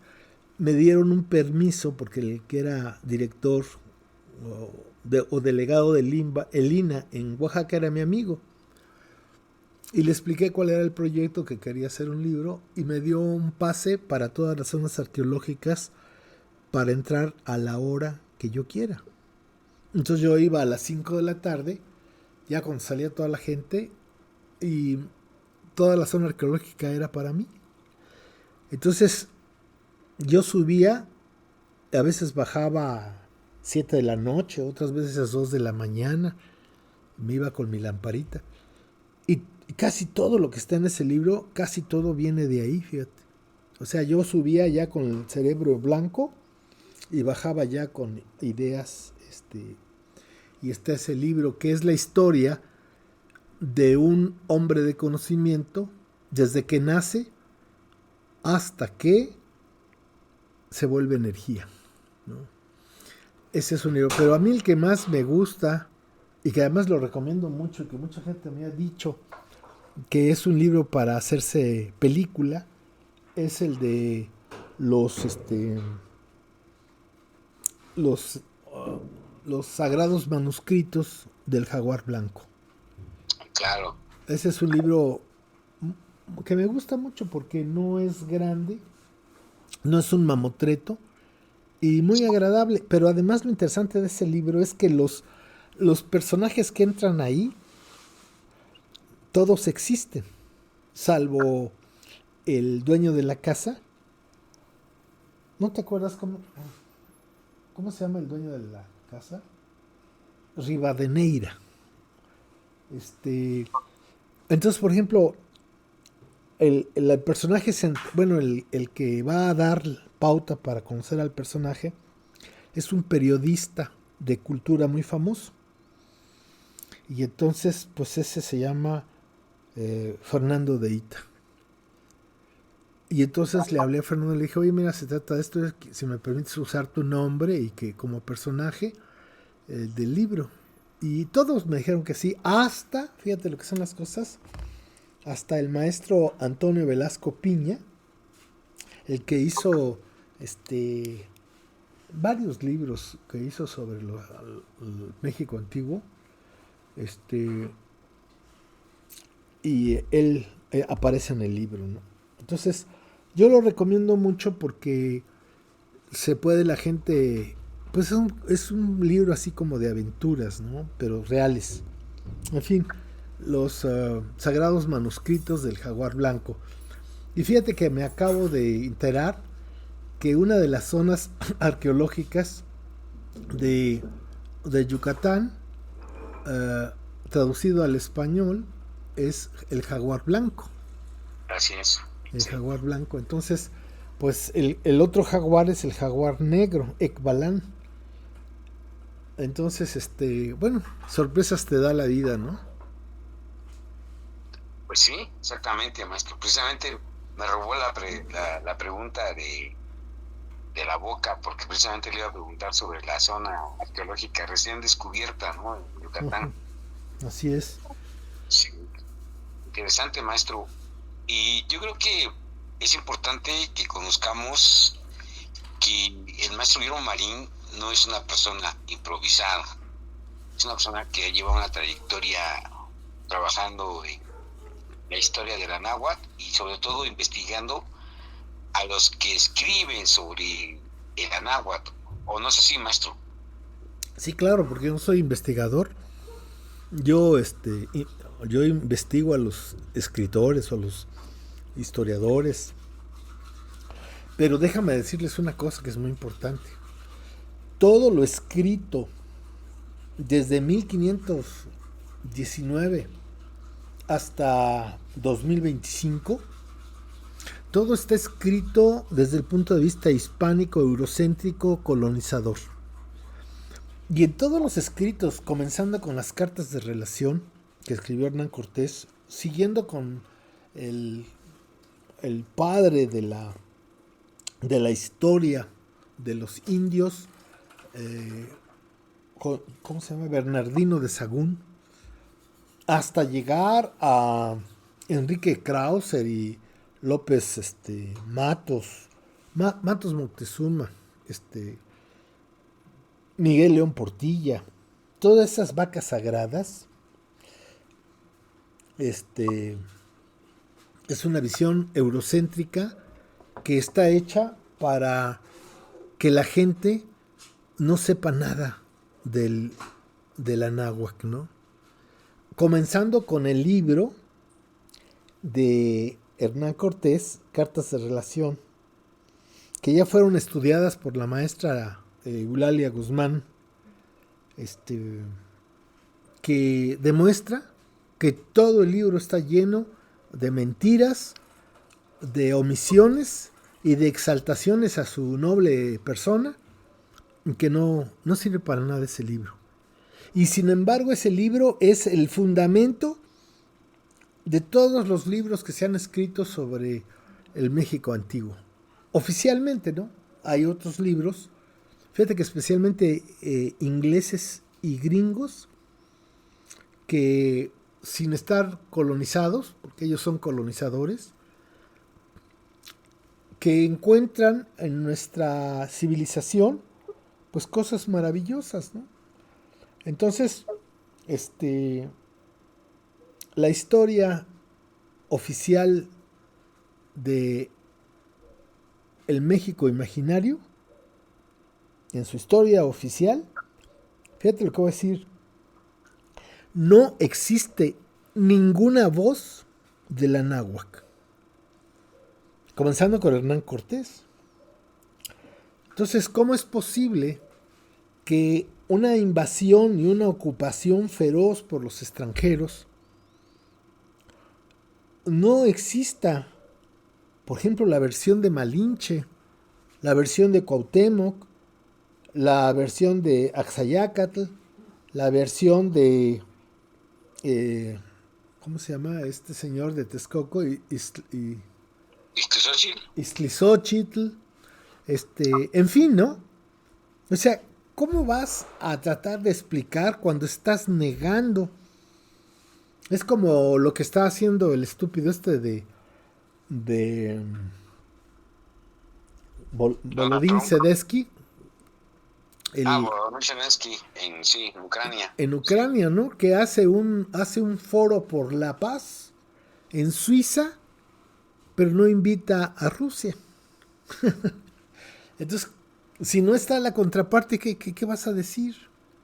Me dieron un permiso porque el que era director o delegado del el INA en Oaxaca era mi amigo. Y le expliqué cuál era el proyecto, que quería hacer un libro, y me dio un pase para todas las zonas arqueológicas para entrar a la hora que yo quiera. Entonces yo iba a las 5 de la tarde, ya cuando salía toda la gente, y toda la zona arqueológica era para mí. Entonces yo subía, a veces bajaba a 7 de la noche, otras veces a 2 de la mañana, me iba con mi lamparita. Y casi todo lo que está en ese libro, casi todo viene de ahí, fíjate. O sea, yo subía ya con el cerebro blanco y bajaba ya con ideas. Y está ese libro que es la historia de un hombre de conocimiento desde que nace hasta que se vuelve energía, ¿no? Ese es un libro. Pero a mí el que más me gusta y que además lo recomiendo mucho y que mucha gente me ha dicho que es un libro para hacerse película, es el de los los los sagrados manuscritos del jaguar blanco. Claro. Ese es un libro que me gusta mucho porque no es grande, no es un mamotreto y muy agradable. Pero además lo interesante de ese libro es que los personajes que entran ahí, todos existen, salvo el dueño de la casa. ¿No te acuerdas cómo se llama el dueño de la casa? Rivadeneira. Entonces, por ejemplo, el personaje, bueno, el que va a dar pauta para conocer al personaje es un periodista de cultura muy famoso. Y entonces, pues ese se llama Fernando de Ita. Y entonces le hablé a Fernando y le dije, oye, mira, se trata de esto, si me permites usar tu nombre y que como personaje del libro. Y todos me dijeron que sí, hasta, fíjate lo que son las cosas, hasta el maestro Antonio Velasco Piña, el que hizo varios libros que hizo sobre el México antiguo, y él aparece en el libro, ¿no? Entonces, yo lo recomiendo mucho porque se puede la gente, pues es un libro así como de aventuras, ¿no? Pero reales. En fin, los sagrados manuscritos del jaguar blanco. Y fíjate que me acabo de enterar que una de las zonas arqueológicas de Yucatán, traducido al español, es el jaguar blanco. Así es. El jaguar blanco. Entonces, Pues el otro jaguar es el jaguar negro, Ekbalan. Entonces, bueno, sorpresas te da la vida, ¿no? Pues sí, exactamente, maestro. Precisamente me robó la pregunta de la boca, porque precisamente le iba a preguntar sobre la zona arqueológica recién descubierta, ¿no? En Ujú. Yucatán. Así es. Sí, interesante, maestro. Y yo creo que es importante que conozcamos que el maestro Guillermo Marín no es una persona improvisada, es una persona que lleva una trayectoria trabajando en la historia de la náhuatl y sobre todo investigando a los que escriben sobre el náhuatl. ¿O no es así, maestro? Sí, claro, porque yo no soy investigador. Yo, yo investigo a los escritores o a los historiadores. Pero déjame decirles una cosa que es muy importante. Todo lo escrito desde 1519 hasta 2025, todo está escrito desde el punto de vista hispánico, eurocéntrico, colonizador. Y en todos los escritos, comenzando con las cartas de relación que escribió Hernán Cortés, siguiendo con el, el padre de la historia de los indios, eh, ¿cómo se llama? Bernardino de Sagún, hasta llegar a Enrique Krauser y López Matos, Matos Moctezuma, Miguel León Portilla, todas esas vacas sagradas, este, es una visión eurocéntrica que está hecha para que la gente no sepa nada del, de la náhuatl, ¿no? Comenzando con el libro de Hernán Cortés, Cartas de Relación, que ya fueron estudiadas por la maestra Eulalia Guzmán, que demuestra que todo el libro está lleno de mentiras, de omisiones y de exaltaciones a su noble persona, que no sirve para nada ese libro. Y sin embargo ese libro es el fundamento de todos los libros que se han escrito sobre el México antiguo. Oficialmente, ¿no? Hay otros libros, fíjate que especialmente ingleses y gringos, que sin estar colonizados, porque ellos son colonizadores, que encuentran en nuestra civilización pues cosas maravillosas, ¿no? Entonces, este, la historia oficial de el México imaginario, en su historia oficial, fíjate lo que voy a decir, no existe ninguna voz de la náhuatl. Comenzando con Hernán Cortés. Entonces, ¿cómo es posible que una invasión y una ocupación feroz por los extranjeros no exista, por ejemplo, la versión de Malinche, la versión de Cuauhtémoc, la versión de Axayácatl, la versión de ¿cómo se llama este señor de Texcoco? Iztlizóchitl, en fin, ¿no? O sea, ¿cómo vas a tratar de explicar cuando estás negando? Es como lo que está haciendo el estúpido de Volodín Zelensky, Volodymyr Zelensky en Ucrania. en Ucrania, ¿no? Que hace un foro por la paz en Suiza, pero no invita a Rusia. Entonces, si no está la contraparte, ¿qué vas a decir?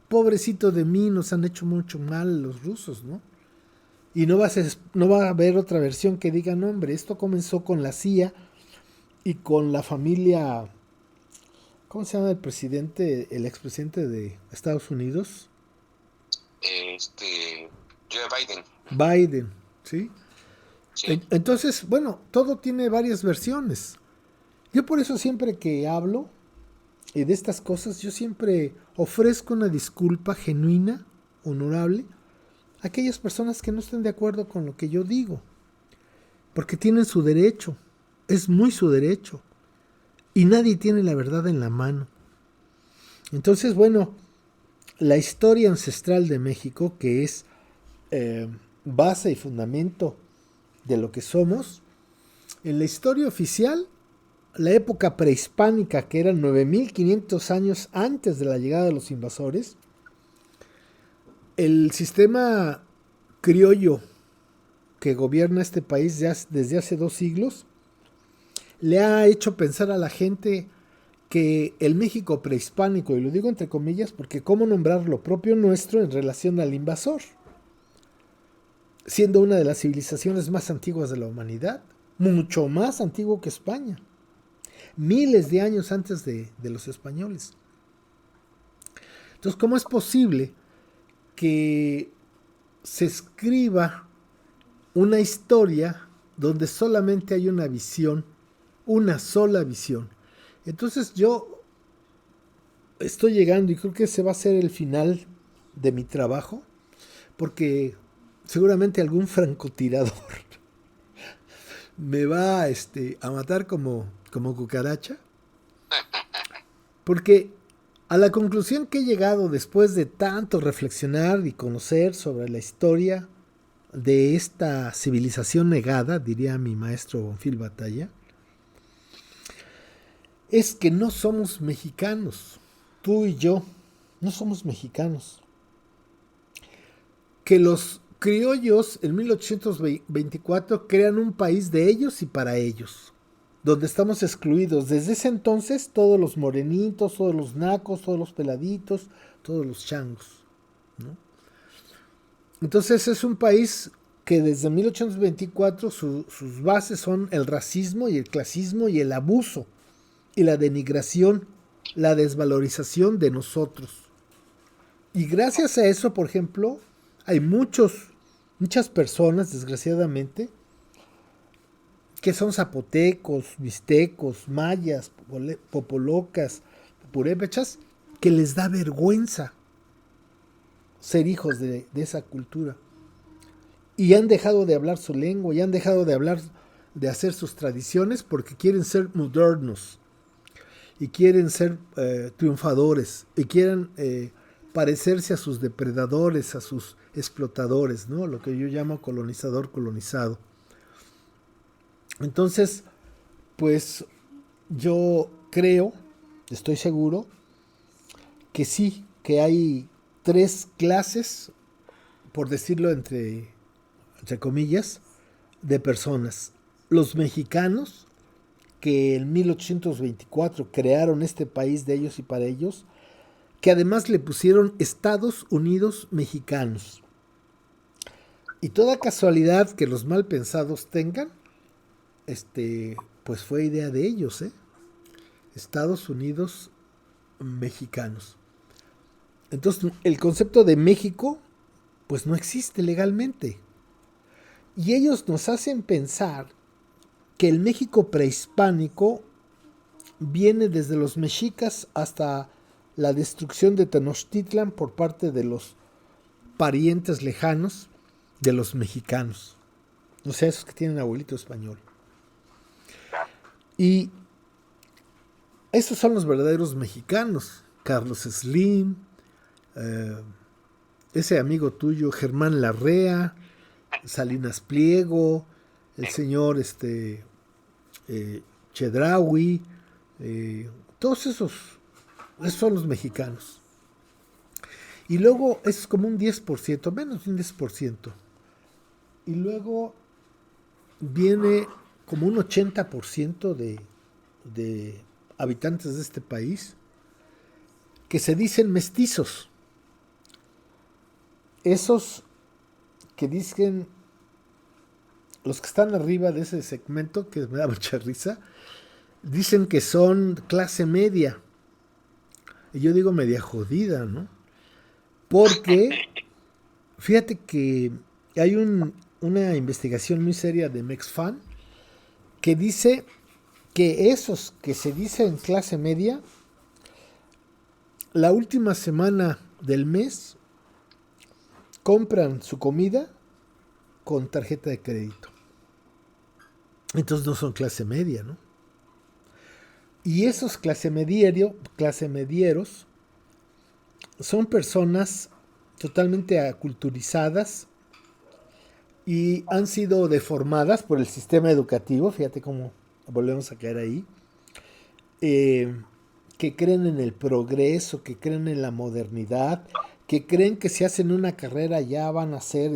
Pobrecito de mí, nos han hecho mucho mal los rusos, ¿no? Y no va a haber otra versión que diga, no, hombre, esto comenzó con la CIA y con la familia, ¿cómo se llama el presidente, el expresidente de Estados Unidos? Joe Biden. Biden, ¿sí? Sí. Entonces, bueno, todo tiene varias versiones. Yo por eso siempre que hablo de estas cosas, yo siempre ofrezco una disculpa genuina, honorable, a aquellas personas que no estén de acuerdo con lo que yo digo, porque tienen su derecho, es muy su derecho, y nadie tiene la verdad en la mano. Entonces, bueno, la historia ancestral de México, que es base y fundamento de lo que somos, en la historia oficial, la época prehispánica, que eran 9500 años antes de la llegada de los invasores, el sistema criollo que gobierna este país desde hace 2 siglos le ha hecho pensar a la gente que el México prehispánico, y lo digo entre comillas porque cómo nombrar lo propio nuestro en relación al invasor, siendo una de las civilizaciones más antiguas de la humanidad, mucho más antiguo que España, miles de años antes de los españoles. Entonces, ¿cómo es posible que se escriba una historia donde solamente hay una visión, una sola visión? Entonces yo estoy llegando y creo que ese va a ser el final de mi trabajo, porque seguramente algún francotirador me va a matar como cucaracha, porque a la conclusión que he llegado después de tanto reflexionar y conocer sobre la historia de esta civilización negada, diría mi maestro Bonfil Batalla, es que no somos mexicanos. Tú y yo no somos mexicanos. Que los criollos en 1824 crean un país de ellos y para ellos, donde estamos excluidos. Desde ese entonces, todos los morenitos, todos los nacos, todos los peladitos, todos los changos, ¿no? Entonces es un país que desde 1824 sus bases son el racismo y el clasismo y el abuso y la denigración, la desvalorización de nosotros. Y gracias a eso, por ejemplo, hay muchas personas, desgraciadamente, que son zapotecos, mixtecos, mayas, popolocas, purépechas, que les da vergüenza ser hijos de esa cultura. Y han dejado de hablar su lengua, y han dejado de hablar, de hacer sus tradiciones, porque quieren ser modernos, y quieren ser triunfadores, y quieren parecerse a sus depredadores, a sus explotadores, ¿no? Lo que yo llamo colonizador colonizado. Entonces, pues yo creo, estoy seguro, que sí, que hay 3 clases, por decirlo entre comillas, de personas. Los mexicanos, que en 1824 crearon este país de ellos y para ellos, que además le pusieron Estados Unidos Mexicanos. Y toda casualidad que los mal pensados tengan, pues fue idea de ellos, ¿eh? Estados Unidos Mexicanos. Entonces, el concepto de México, pues no existe legalmente. Y ellos nos hacen pensar que el México prehispánico viene desde los mexicas hasta la destrucción de Tenochtitlan por parte de los parientes lejanos de los mexicanos. O sea, esos que tienen abuelito español. Y esos son los verdaderos mexicanos. Carlos Slim, ese amigo tuyo, Germán Larrea, Salinas Pliego, el señor Chedraui, todos esos son los mexicanos. Y luego es como un 10%, menos de un 10%. Y luego viene como un 80% de habitantes de este país que se dicen mestizos. Esos que dicen, los que están arriba de ese segmento, que me da mucha risa, dicen que son clase media. Y yo digo media jodida, ¿no? Porque fíjate que hay una investigación muy seria de Mexfan que dice que esos que se dicen clase media, la última semana del mes compran su comida con tarjeta de crédito. Entonces no son clase media, ¿no? Y esos clase medieros son personas totalmente aculturizadas y han sido deformadas por el sistema educativo, fíjate cómo volvemos a caer ahí, que creen en el progreso, que creen en la modernidad, que creen que si hacen una carrera ya van a ser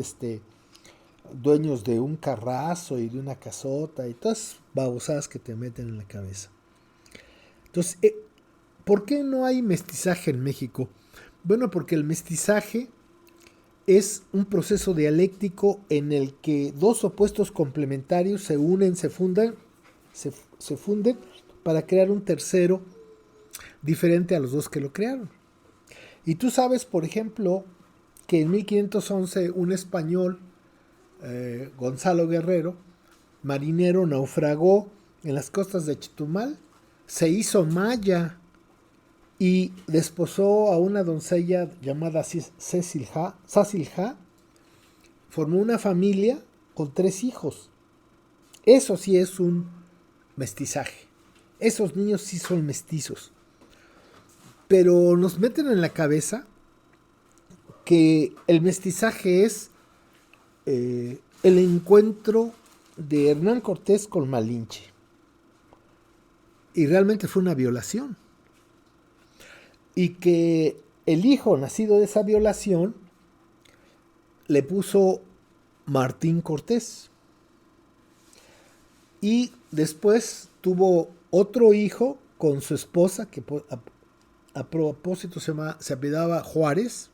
dueños de un carrazo y de una casota y todas babosadas que te meten en la cabeza. Entonces, ¿por qué no hay mestizaje en México? Bueno, porque el mestizaje es un proceso dialéctico en el que dos opuestos complementarios se unen, se funden para crear un tercero diferente a los dos que lo crearon. Y tú sabes, por ejemplo, que en 1511 un español, Gonzalo Guerrero, marinero, naufragó en las costas de Chetumal, se hizo maya y desposó a una doncella llamada Sacilja, formó una familia con 3 hijos. Eso sí es un mestizaje. Esos niños sí son mestizos. Pero nos meten en la cabeza que el mestizaje es el encuentro de Hernán Cortés con Malinche. Y realmente fue una violación. Y que el hijo nacido de esa violación le puso Martín Cortés. Y después tuvo otro hijo con su esposa, que a propósito se apellidaba Juárez.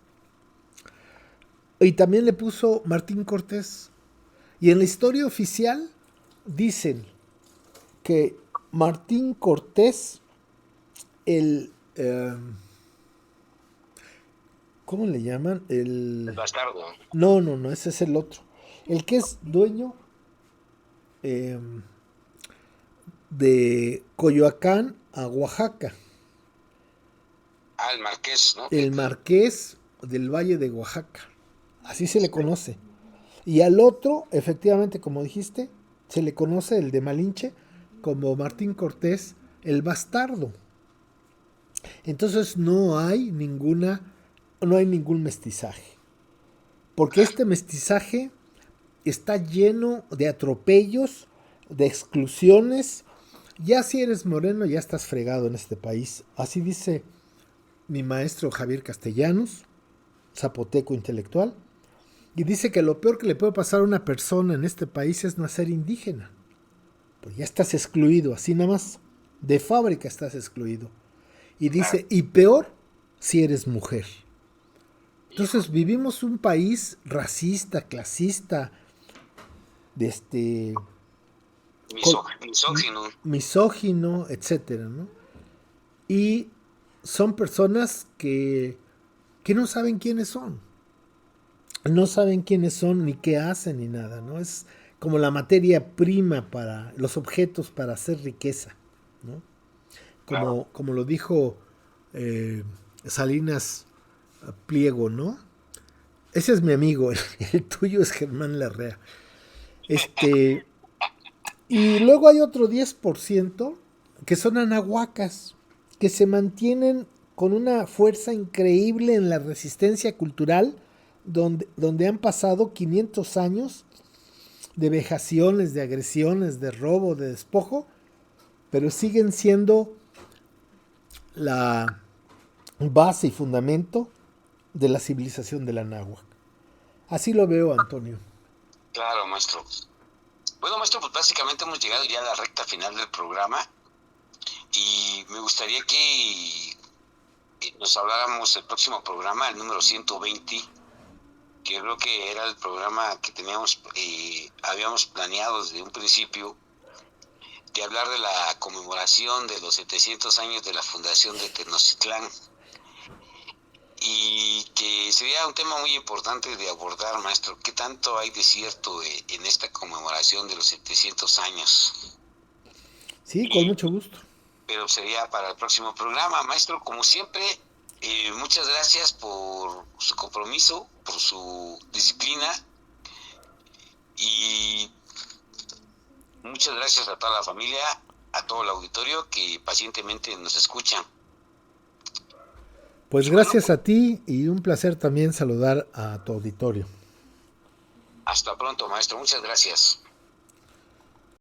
Y también le puso Martín Cortés. Y en la historia oficial dicen que Martín Cortés, ¿cómo le llaman? El bastardo. No, ese es el otro. El que es dueño de Coyoacán a Oaxaca. El marqués, ¿no? El marqués del Valle de Oaxaca. Así se le conoce. Y al otro, efectivamente, como dijiste, se le conoce, el de Malinche, como Martín Cortés, el bastardo. Entonces no hay ningún mestizaje. Porque este mestizaje está lleno de atropellos, de exclusiones. Ya si eres moreno, ya estás fregado en este país. Así dice mi maestro Javier Castellanos, zapoteco intelectual, y dice que lo peor que le puede pasar a una persona en este país es nacer indígena. Pues ya estás excluido, así nada más. De fábrica estás excluido. Y dice, y peor si eres mujer. Entonces vivimos un país racista, clasista, misógino, etcétera, ¿no? Y son personas que no saben quiénes son. No saben quiénes son, ni qué hacen, ni nada, ¿no? Es como la materia prima para los objetos para hacer riqueza, ¿no? Como lo dijo Salinas Pliego, ¿no? Ese es mi amigo, el tuyo es Germán Larrea. Y luego hay otro 10% que son anahuacas, que se mantienen con una fuerza increíble en la resistencia cultural, donde han pasado 500 años de vejaciones, de agresiones, de robo, de despojo, pero siguen siendo la base y fundamento de la civilización de la náhuatl. Así lo veo, Antonio. Claro, maestro. Bueno, maestro, pues básicamente hemos llegado ya a la recta final del programa y me gustaría que nos habláramos el próximo programa, el número 120, que creo que era el programa que habíamos planeado desde un principio, de hablar de la conmemoración de los 700 años de la fundación de Tenochtitlán, y que sería un tema muy importante de abordar, maestro. ¿Qué tanto hay de cierto en esta conmemoración de los 700 años? Sí, con mucho gusto. Pero sería para el próximo programa. Maestro, como siempre, muchas gracias por su compromiso, por su disciplina y muchas gracias a toda la familia, a todo el auditorio que pacientemente nos escucha. Pues Y bueno, gracias a ti y un placer también saludar a tu auditorio. hasta pronto, maestro. Muchas gracias.